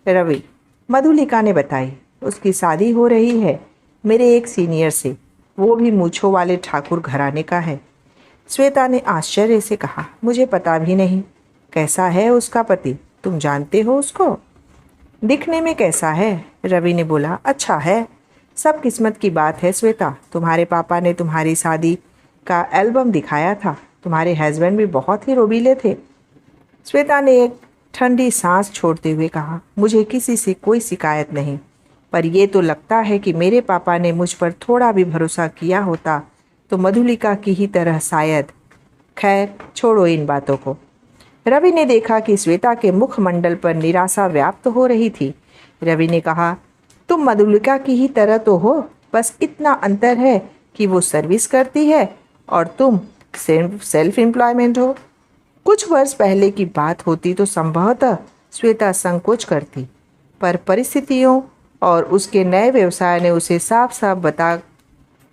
रवि, मधुलिका ने बताई। उसकी शादी हो रही है मेरे एक सीनियर से, वो भी मूंछों वाले ठाकुर घराने का है। श्वेता ने आश्चर्य से कहा, मुझे पता भी नहीं। कैसा है उसका पति? तुम जानते हो उसको? दिखने में कैसा है? रवि ने बोला, अच्छा है। सब किस्मत की बात है श्वेता। तुम्हारे पापा ने तुम्हारी शादी का एल्बम दिखाया था। तुम्हारे हस्बैंड भी बहुत ही रोबीले थे। श्वेता ने एक ठंडी सांस छोड़ते हुए कहा, मुझे किसी से कोई शिकायत नहीं, पर यह तो लगता है कि मेरे पापा ने मुझ पर थोड़ा भी भरोसा किया होता तो मधुलिका की ही तरह शायद। खैर छोड़ो इन बातों को। रवि ने देखा कि श्वेता के मुखमंडल पर निराशा व्याप्त हो रही थी। रवि ने कहा, तुम मधुलिका की ही तरह तो हो, बस इतना अंतर है कि वो सर्विस करती है और तुम सेल्फ एम्प्लॉयमेंट हो। कुछ वर्ष पहले की बात होती तो संभवतः श्वेता संकोच करती, पर परिस्थितियों और उसके नए व्यवसाय ने उसे साफ साफ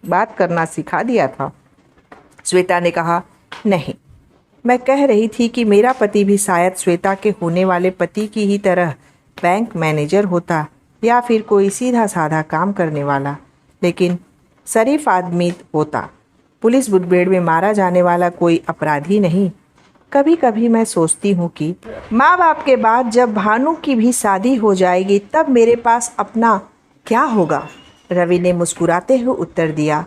बात करना सिखा दिया था। श्वेता ने कहा, नहीं, मैं कह रही थी कि मेरा पति भी शायद श्वेता के होने वाले पति की ही तरह बैंक मैनेजर होता या फिर कोई सीधा साधा काम करने वाला, लेकिन शरीफ आदमी होता। पुलिस मुठभेड़ में मारा जाने वाला कोई अपराधी नहीं। कभी कभी मैं सोचती हूँ कि माँ बाप के बाद जब भानु की भी शादी हो जाएगी तब मेरे पास अपना क्या होगा? रवि ने मुस्कुराते हुए उत्तर दिया,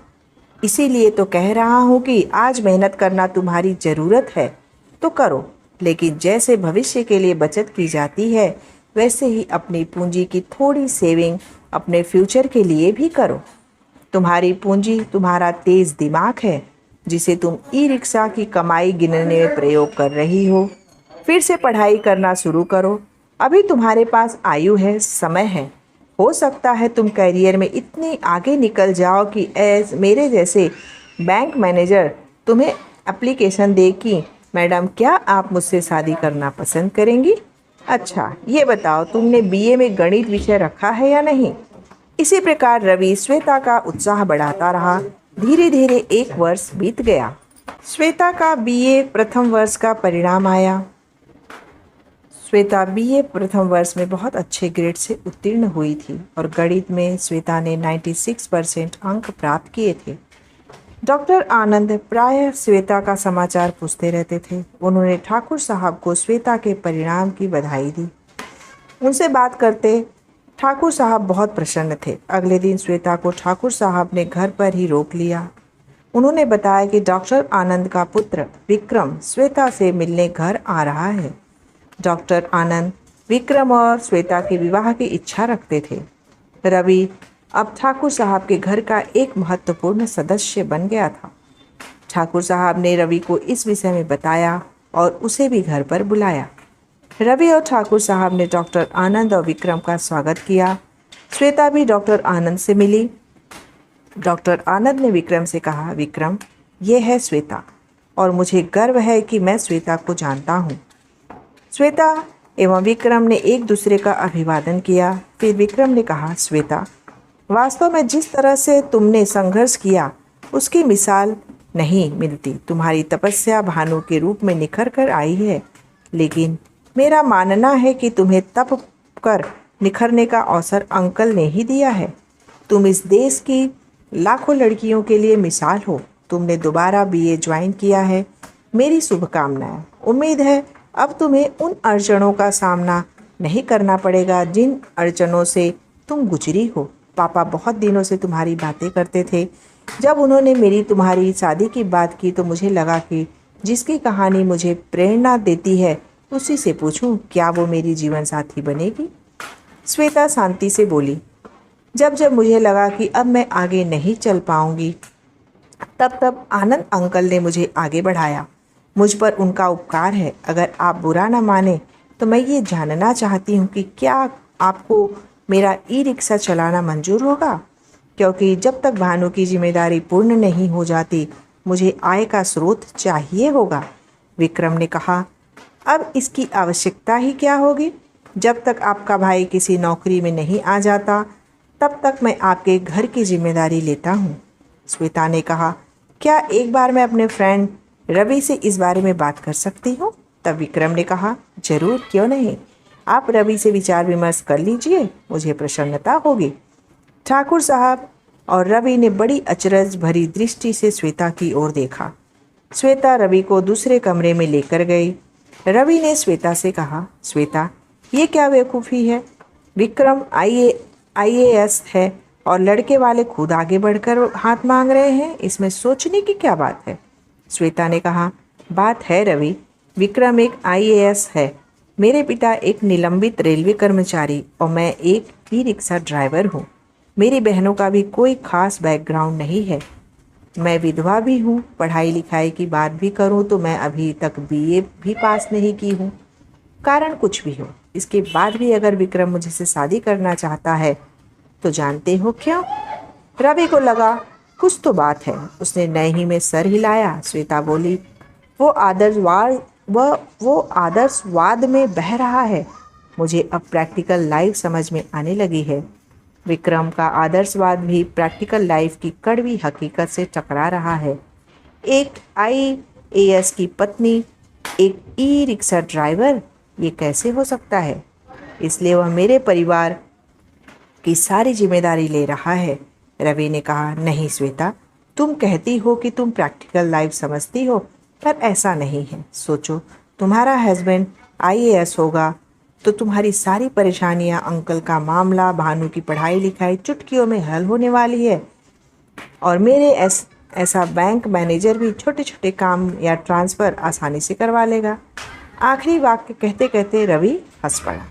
इसीलिए तो कह रहा हूँ कि आज मेहनत करना तुम्हारी ज़रूरत है तो करो, लेकिन जैसे भविष्य के लिए बचत की जाती है वैसे ही अपनी पूंजी की थोड़ी सेविंग अपने फ्यूचर के लिए भी करो। तुम्हारी पूंजी तुम्हारा तेज दिमाग है जिसे तुम ई रिक्शा की कमाई गिनने में प्रयोग कर रही हो। फिर से पढ़ाई करना शुरू करो। अभी तुम्हारे पास आयु है, समय है। हो सकता है तुम करियर में इतनी आगे निकल जाओ कि मेरे जैसे बैंक मैनेजर तुम्हें एप्लीकेशन दे कि मैडम क्या आप मुझसे शादी करना पसंद करेंगी? अच्छा ये बताओ तुमने बीए में गणित विषय रखा है या नहीं? इसी प्रकार रवि श्वेता का उत्साह बढ़ाता रहा। धीरे धीरे 1 वर्ष बीत गया। श्वेता का बीए प्रथम वर्ष का परिणाम आया। श्वेता बीए प्रथम वर्ष में बहुत अच्छे ग्रेड से उत्तीर्ण हुई थी और गणित में श्वेता ने 96% अंक प्राप्त किए थे। डॉक्टर आनंद प्रायः श्वेता का समाचार पूछते रहते थे। उन्होंने ठाकुर साहब को श्वेता के परिणाम की बधाई दी। उनसे बात करते ठाकुर साहब बहुत प्रसन्न थे। अगले दिन श्वेता को ठाकुर साहब ने घर पर ही रोक लिया। उन्होंने बताया कि डॉक्टर आनंद का पुत्र विक्रम श्वेता से मिलने घर आ रहा है। डॉक्टर आनंद विक्रम और श्वेता के विवाह की इच्छा रखते थे। रवि अब ठाकुर साहब के घर का एक महत्वपूर्ण सदस्य बन गया था। ठाकुर साहब ने रवि को इस विषय में बताया और उसे भी घर पर बुलाया। रवि और ठाकुर साहब ने डॉक्टर आनंद और विक्रम का स्वागत किया। श्वेता भी डॉक्टर आनंद से मिली। डॉक्टर आनंद ने विक्रम से कहा, विक्रम, ये है श्वेता और मुझे गर्व है कि मैं श्वेता को जानता हूँ। श्वेता एवं विक्रम ने एक दूसरे का अभिवादन किया। फिर विक्रम ने कहा, श्वेता, वास्तव में जिस तरह से तुमने संघर्ष किया उसकी मिसाल नहीं मिलती। तुम्हारी तपस्या भानु के रूप में निखर कर आई है, लेकिन मेरा मानना है कि तुम्हें तप कर निखरने का अवसर अंकल ने ही दिया है। तुम इस देश की लाखों लड़कियों के लिए मिसाल हो। तुमने दोबारा बीए ज्वाइन किया है, मेरी शुभकामनाएं। उम्मीद है अब तुम्हें उन अड़चनों का सामना नहीं करना पड़ेगा जिन अड़चनों से तुम गुजरी हो। पापा बहुत दिनों से तुम्हारी बातें करते थे। जब उन्होंने मेरी तुम्हारी शादी की बात की तो मुझे लगा कि जिसकी कहानी मुझे प्रेरणा देती है उसी से पूछूं, क्या वो मेरी जीवन साथी बनेगी? श्वेता शांति से बोली, जब जब मुझे लगा कि अब मैं आगे नहीं चल पाऊंगी तब तब आनंद अंकल ने मुझे आगे बढ़ाया। मुझ पर उनका उपकार है। अगर आप बुरा ना माने तो मैं ये जानना चाहती हूँ कि क्या आपको मेरा ई रिक्शा चलाना मंजूर होगा, क्योंकि जब तक भानु की जिम्मेदारी पूर्ण नहीं हो जाती मुझे आय का स्रोत चाहिए होगा। विक्रम ने कहा, अब इसकी आवश्यकता ही क्या होगी? जब तक आपका भाई किसी नौकरी में नहीं आ जाता तब तक मैं आपके घर की जिम्मेदारी लेता हूँ। श्वेता ने कहा, क्या एक बार मैं अपने फ्रेंड रवि से इस बारे में बात कर सकती हूँ? तब विक्रम ने कहा, जरूर, क्यों नहीं। आप रवि से विचार विमर्श कर लीजिए, मुझे प्रसन्नता होगी। ठाकुर साहब और रवि ने बड़ी अचरज भरी दृष्टि से श्वेता की ओर देखा। श्वेता रवि को दूसरे कमरे में लेकर गई। रवि ने श्वेता से कहा, श्वेता, ये क्या बेवकूफ़ी है? विक्रम आईएएस है और लड़के वाले खुद आगे बढ़कर हाथ मांग रहे हैं, इसमें सोचने की क्या बात है? श्वेता ने कहा, बात है रवि, विक्रम एक आईएएस है, मेरे पिता एक निलंबित रेलवे कर्मचारी और मैं एक ई रिक्शा ड्राइवर हूँ। मेरी बहनों का भी कोई खास बैकग्राउंड नहीं है। मैं विधवा भी हूँ। पढ़ाई लिखाई की बात भी करूँ तो मैं अभी तक बीए भी पास नहीं की हूँ। कारण कुछ भी हो, इसके बाद भी अगर विक्रम मुझसे शादी करना चाहता है तो जानते हो क्यों? रवि को लगा कुछ तो बात है। उसने नहीं में सर हिलाया। श्वेता बोली, वो आदर्शवाद में बह रहा है। मुझे अब प्रैक्टिकल लाइफ समझ में आने लगी है। विक्रम का आदर्शवाद भी प्रैक्टिकल लाइफ की कड़वी हकीकत से टकरा रहा है। एक आईएएस की पत्नी, एक ई रिक्शा ड्राइवर, ये कैसे हो सकता है? इसलिए वह मेरे परिवार की सारी जिम्मेदारी ले रहा है। रवि ने कहा, नहीं श्वेता, तुम कहती हो कि तुम प्रैक्टिकल लाइफ समझती हो, पर ऐसा नहीं है। सोचो, तुम्हारा हस्बैंड आईएएस होगा तो तुम्हारी सारी परेशानियां, अंकल का मामला, भानु की पढ़ाई लिखाई चुटकियों में हल होने वाली है। और मेरे ऐसा बैंक मैनेजर भी छोटे छोटे काम या ट्रांसफ़र आसानी से करवा लेगा। आखिरी वाक्य कहते कहते रवि हंस पड़ा।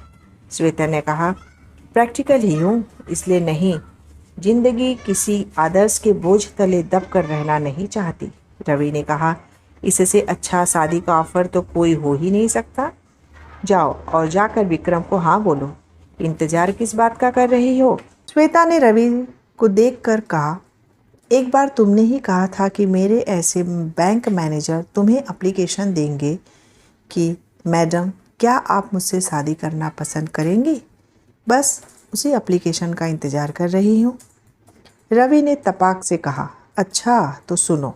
श्वेता ने कहा, प्रैक्टिकल ही हूँ, इसलिए नहीं। जिंदगी किसी आदर्श के बोझ तले दब कर रहना नहीं चाहती। रवि ने कहा, इससे अच्छा शादी का ऑफर तो कोई हो ही नहीं सकता। जाओ और जाकर विक्रम को हाँ बोलो। इंतजार किस बात का कर रही हो? श्वेता ने रवि को देखकर कहा, एक बार तुमने ही कहा था कि मेरे ऐसे बैंक मैनेजर तुम्हें एप्लीकेशन देंगे कि मैडम, क्या आप मुझसे शादी करना पसंद करेंगी? बस उसी एप्लीकेशन का इंतज़ार कर रही हूँ। रवि ने तपाक से कहा, अच्छा तो सुनो,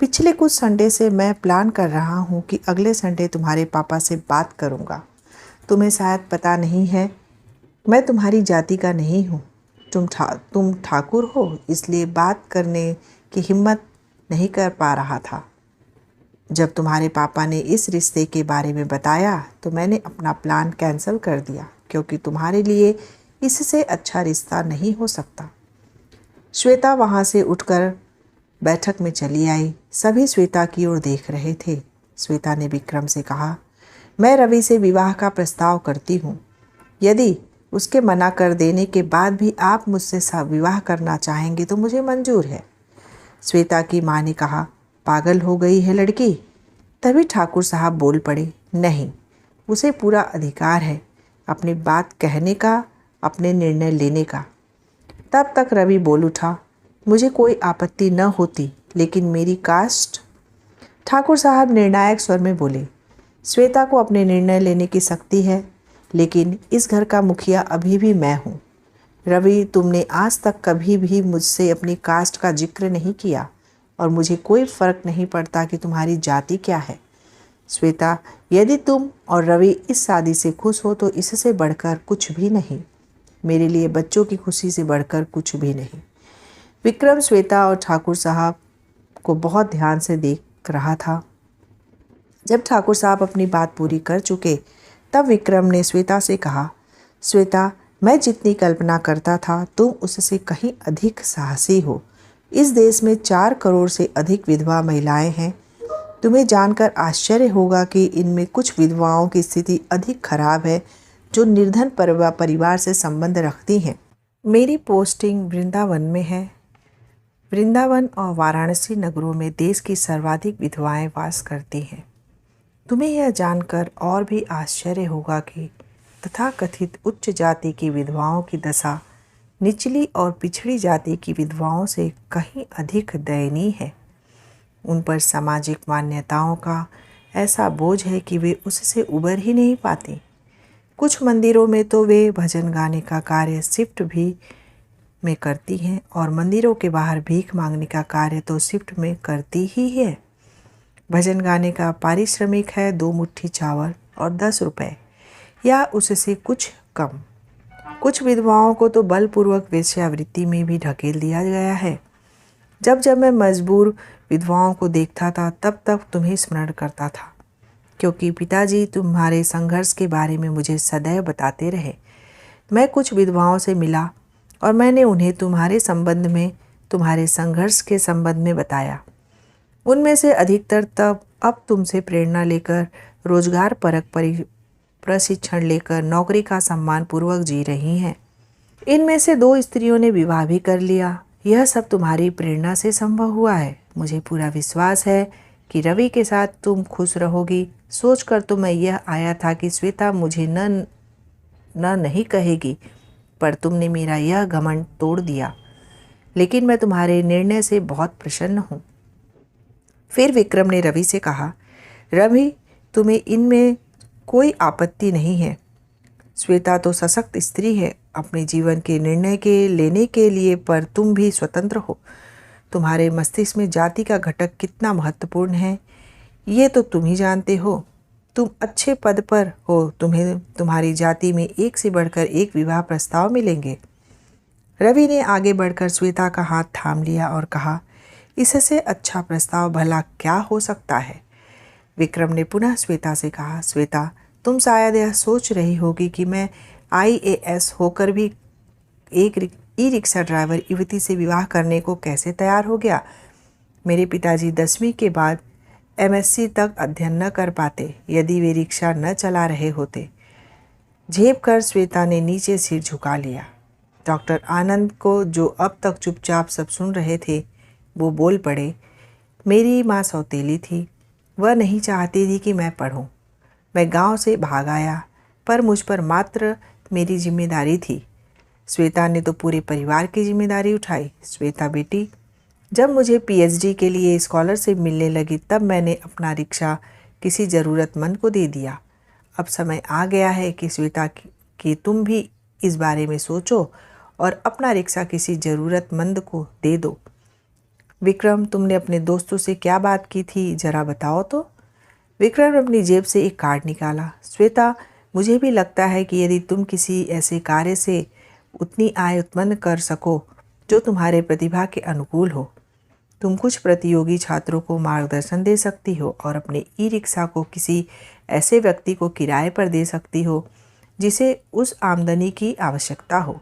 पिछले कुछ संडे से मैं प्लान कर रहा हूँ कि अगले संडे तुम्हारे पापा से बात करूँगा। तुम्हें शायद पता नहीं है, मैं तुम्हारी जाति का नहीं हूँ। तुम ठाकुर हो, इसलिए बात करने की हिम्मत नहीं कर पा रहा था। जब तुम्हारे पापा ने इस रिश्ते के बारे में बताया तो मैंने अपना प्लान कैंसिल कर दिया, क्योंकि तुम्हारे लिए इससे अच्छा रिश्ता नहीं हो सकता। श्वेता वहाँ से उठकर बैठक में चली आई। सभी श्वेता की ओर देख रहे थे। श्वेता ने विक्रम से कहा, मैं रवि से विवाह का प्रस्ताव करती हूँ। यदि उसके मना कर देने के बाद भी आप मुझसे विवाह करना चाहेंगे तो मुझे मंजूर है। श्वेता की माँ ने कहा, पागल हो गई है लड़की। तभी ठाकुर साहब बोल पड़े, नहीं, उसे पूरा अधिकार है अपनी बात कहने का, अपने निर्णय लेने का। तब तक रवि बोल उठा, मुझे कोई आपत्ति न होती, लेकिन मेरी कास्ट। ठाकुर साहब निर्णायक स्वर में बोले, श्वेता को अपने निर्णय लेने की शक्ति है, लेकिन इस घर का मुखिया अभी भी मैं हूँ। रवि, तुमने आज तक कभी भी मुझसे अपनी कास्ट का जिक्र नहीं किया और मुझे कोई फर्क नहीं पड़ता कि तुम्हारी जाति क्या है। श्वेता, यदि तुम और रवि इस शादी से खुश हो तो इससे बढ़कर कुछ भी नहीं। मेरे लिए बच्चों की खुशी से बढ़कर कुछ भी नहीं। विक्रम श्वेता और ठाकुर साहब को बहुत ध्यान से देख रहा था। जब ठाकुर साहब अपनी बात पूरी कर चुके तब विक्रम ने श्वेता से कहा, श्वेता, मैं जितनी कल्पना करता था तुम उससे कहीं अधिक साहसी हो। इस देश में 4 करोड़ से अधिक विधवा महिलाएं हैं। तुम्हें जानकर आश्चर्य होगा कि इनमें कुछ विधवाओं की स्थिति अधिक खराब है जो निर्धन परिवार से संबंध रखती हैं। मेरी पोस्टिंग वृंदावन में है। वृंदावन और वाराणसी नगरों में देश की सर्वाधिक विधवाएं वास करती हैं। तुम्हें यह जानकर और भी आश्चर्य होगा कि तथाकथित उच्च जाति की विधवाओं की दशा निचली और पिछड़ी जाति की विधवाओं से कहीं अधिक दयनीय है। उन पर सामाजिक मान्यताओं का ऐसा बोझ है कि वे उससे उबर ही नहीं पाती। कुछ मंदिरों में तो वे भजन गाने का कार्य शिफ्ट भी में करती हैं और मंदिरों के बाहर भीख मांगने का कार्य तो शिफ्ट में करती ही है। भजन गाने का पारिश्रमिक है 2 मुट्ठी चावल और 10 रुपए या उससे कुछ कम। कुछ विधवाओं को तो बलपूर्वक वेश्यावृत्ति में भी ढकेल दिया गया है। जब जब मैं मजबूर विधवाओं को देखता था तब तब तुम्हें स्मरण करता था, क्योंकि पिताजी तुम्हारे संघर्ष के बारे में मुझे सदैव बताते रहे। मैं कुछ विधवाओं से मिला और मैंने उन्हें तुम्हारे संबंध में, तुम्हारे संघर्ष के संबंध में बताया। उनमें से अधिकतर तब अब तुमसे प्रेरणा लेकर, रोजगार परक प्रशिक्षण लेकर नौकरी का सम्मानपूर्वक जी रही हैं। इनमें से 2 स्त्रियों ने विवाह भी कर लिया। यह सब तुम्हारी प्रेरणा से संभव हुआ है। मुझे पूरा विश्वास है कि रवि के साथ तुम खुश रहोगी। सोचकर तो मैं यह आया था कि श्वेता मुझे न नहीं कहेगी, पर तुमने मेरा यह घमंड तोड़ दिया। लेकिन मैं तुम्हारे निर्णय से बहुत प्रसन्न हूँ। फिर विक्रम ने रवि से कहा, रवि, तुम्हें इनमें कोई आपत्ति नहीं है। श्वेता तो सशक्त स्त्री है अपने जीवन के निर्णय के लेने के लिए, पर तुम भी स्वतंत्र हो। तुम्हारे मस्तिष्क में जाति का घटक कितना महत्वपूर्ण है ये तो तुम ही जानते हो। तुम अच्छे पद पर हो, तुम्हें तुम्हारी जाति में एक से बढ़कर एक विवाह प्रस्ताव मिलेंगे। रवि ने आगे बढ़कर श्वेता का हाथ थाम लिया और कहा, इससे अच्छा प्रस्ताव भला क्या हो सकता है। विक्रम ने पुनः श्वेता से कहा, श्वेता, तुम शायद यह सोच रही होगी कि मैं IAS होकर भी एक ई-रिक्शा ड्राइवर युवती से विवाह करने को कैसे तैयार हो गया। मेरे पिताजी 10वीं के बाद MSc तक अध्ययन न कर पाते यदि वे रिक्शा न चला रहे होते। झेप कर श्वेता ने नीचे सिर झुका लिया। डॉक्टर आनंद को, जो अब तक चुपचाप सब सुन रहे थे, वो बोल पड़े, मेरी माँ सौतेली थी। वह नहीं चाहती थी कि मैं पढ़ूं। मैं गांव से भाग आया, पर मुझ पर मात्र मेरी जिम्मेदारी थी। श्वेता ने तो पूरे परिवार की जिम्मेदारी उठाई। श्वेता बेटी, जब मुझे PhD के लिए स्कॉलरशिप मिलने लगी तब मैंने अपना रिक्शा किसी ज़रूरतमंद को दे दिया। अब समय आ गया है कि श्वेता कि तुम भी इस बारे में सोचो और अपना रिक्शा किसी ज़रूरतमंद को दे दो। विक्रम, तुमने अपने दोस्तों से क्या बात की थी, ज़रा बताओ तो। विक्रम ने अपनी जेब से एक कार्ड निकाला। श्वेता, मुझे भी लगता है कि यदि तुम किसी ऐसे कार्य से उतनी आय उत्पन्न कर सको जो तुम्हारे प्रतिभा के अनुकूल हो, तुम कुछ प्रतियोगी छात्रों को मार्गदर्शन दे सकती हो और अपने ई-रिक्शा को किसी ऐसे व्यक्ति को किराए पर दे सकती हो जिसे उस आमदनी की आवश्यकता हो।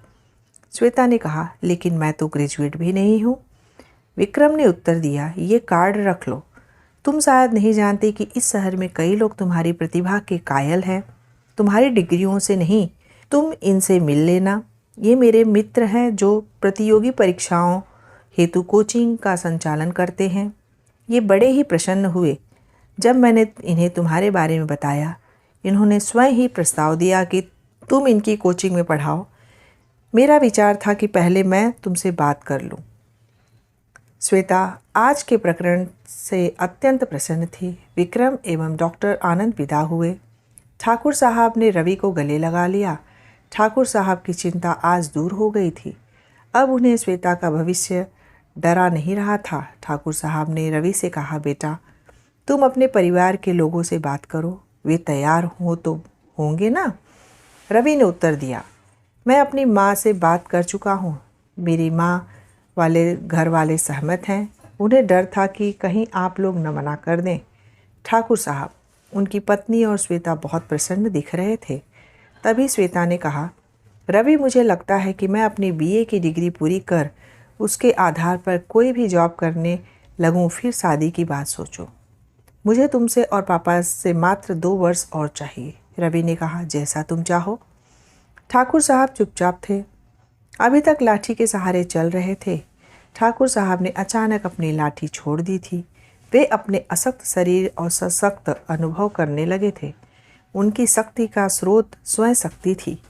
श्वेता ने कहा, लेकिन मैं तो ग्रेजुएट भी नहीं हूँ। विक्रम ने उत्तर दिया, ये कार्ड रख लो। तुम शायद नहीं जानते कि इस शहर में कई लोग तुम्हारी प्रतिभा के कायल हैं। तुम्हारी डिग्रियों से नहीं, तुम इनसे मिल लेना। ये मेरे मित्र हैं जो प्रतियोगी परीक्षाओं हेतु कोचिंग का संचालन करते हैं। ये बड़े ही प्रसन्न हुए जब मैंने इन्हें तुम्हारे बारे में बताया। इन्होंने स्वयं ही प्रस्ताव दिया कि तुम इनकी कोचिंग में पढ़ाओ। मेरा विचार था कि पहले मैं तुमसे बात कर लूं। श्वेता आज के प्रकरण से अत्यंत प्रसन्न थी। विक्रम एवं डॉक्टर आनंद विदा हुए। ठाकुर साहब ने रवि को गले लगा लिया। ठाकुर साहब की चिंता आज दूर हो गई थी। अब उन्हें श्वेता का भविष्य डरा नहीं रहा था। ठाकुर साहब ने रवि से कहा, बेटा तुम अपने परिवार के लोगों से बात करो, वे तैयार हो तो होंगे ना। रवि ने उत्तर दिया, मैं अपनी माँ से बात कर चुका हूँ। मेरी माँ वाले घर वाले सहमत हैं। उन्हें डर था कि कहीं आप लोग न मना कर दें। ठाकुर साहब, उनकी पत्नी और श्वेता बहुत प्रसन्न दिख रहे थे। तभी श्वेता ने कहा, रवि मुझे लगता है कि मैं अपनी बीए की डिग्री पूरी कर उसके आधार पर कोई भी जॉब करने लगूं, फिर शादी की बात सोचो। मुझे तुमसे और पापा से मात्र 2 वर्ष और चाहिए। रवि ने कहा, जैसा तुम चाहो। ठाकुर साहब चुपचाप थे। अभी तक लाठी के सहारे चल रहे थे। ठाकुर साहब ने अचानक अपनी लाठी छोड़ दी थी। वे अपने असक्त शरीर और सशक्त अनुभव करने लगे थे। उनकी शक्ति का स्रोत स्वयं शक्ति थी,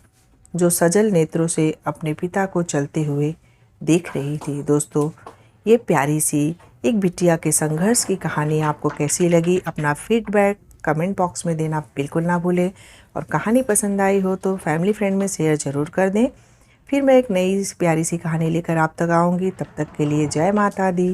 जो सजल नेत्रों से अपने पिता को चलते हुए देख रही थी। दोस्तों, ये प्यारी सी एक बिटिया के संघर्ष की कहानी आपको कैसी लगी? अपना फीडबैक कमेंट बॉक्स में देना बिल्कुल ना भूलें। और कहानी पसंद आई हो तो फैमिली फ्रेंड में शेयर ज़रूर कर दें। फिर मैं एक नई प्यारी सी कहानी लेकर आप तक आऊँगी। तब तक के लिए जय माता दी।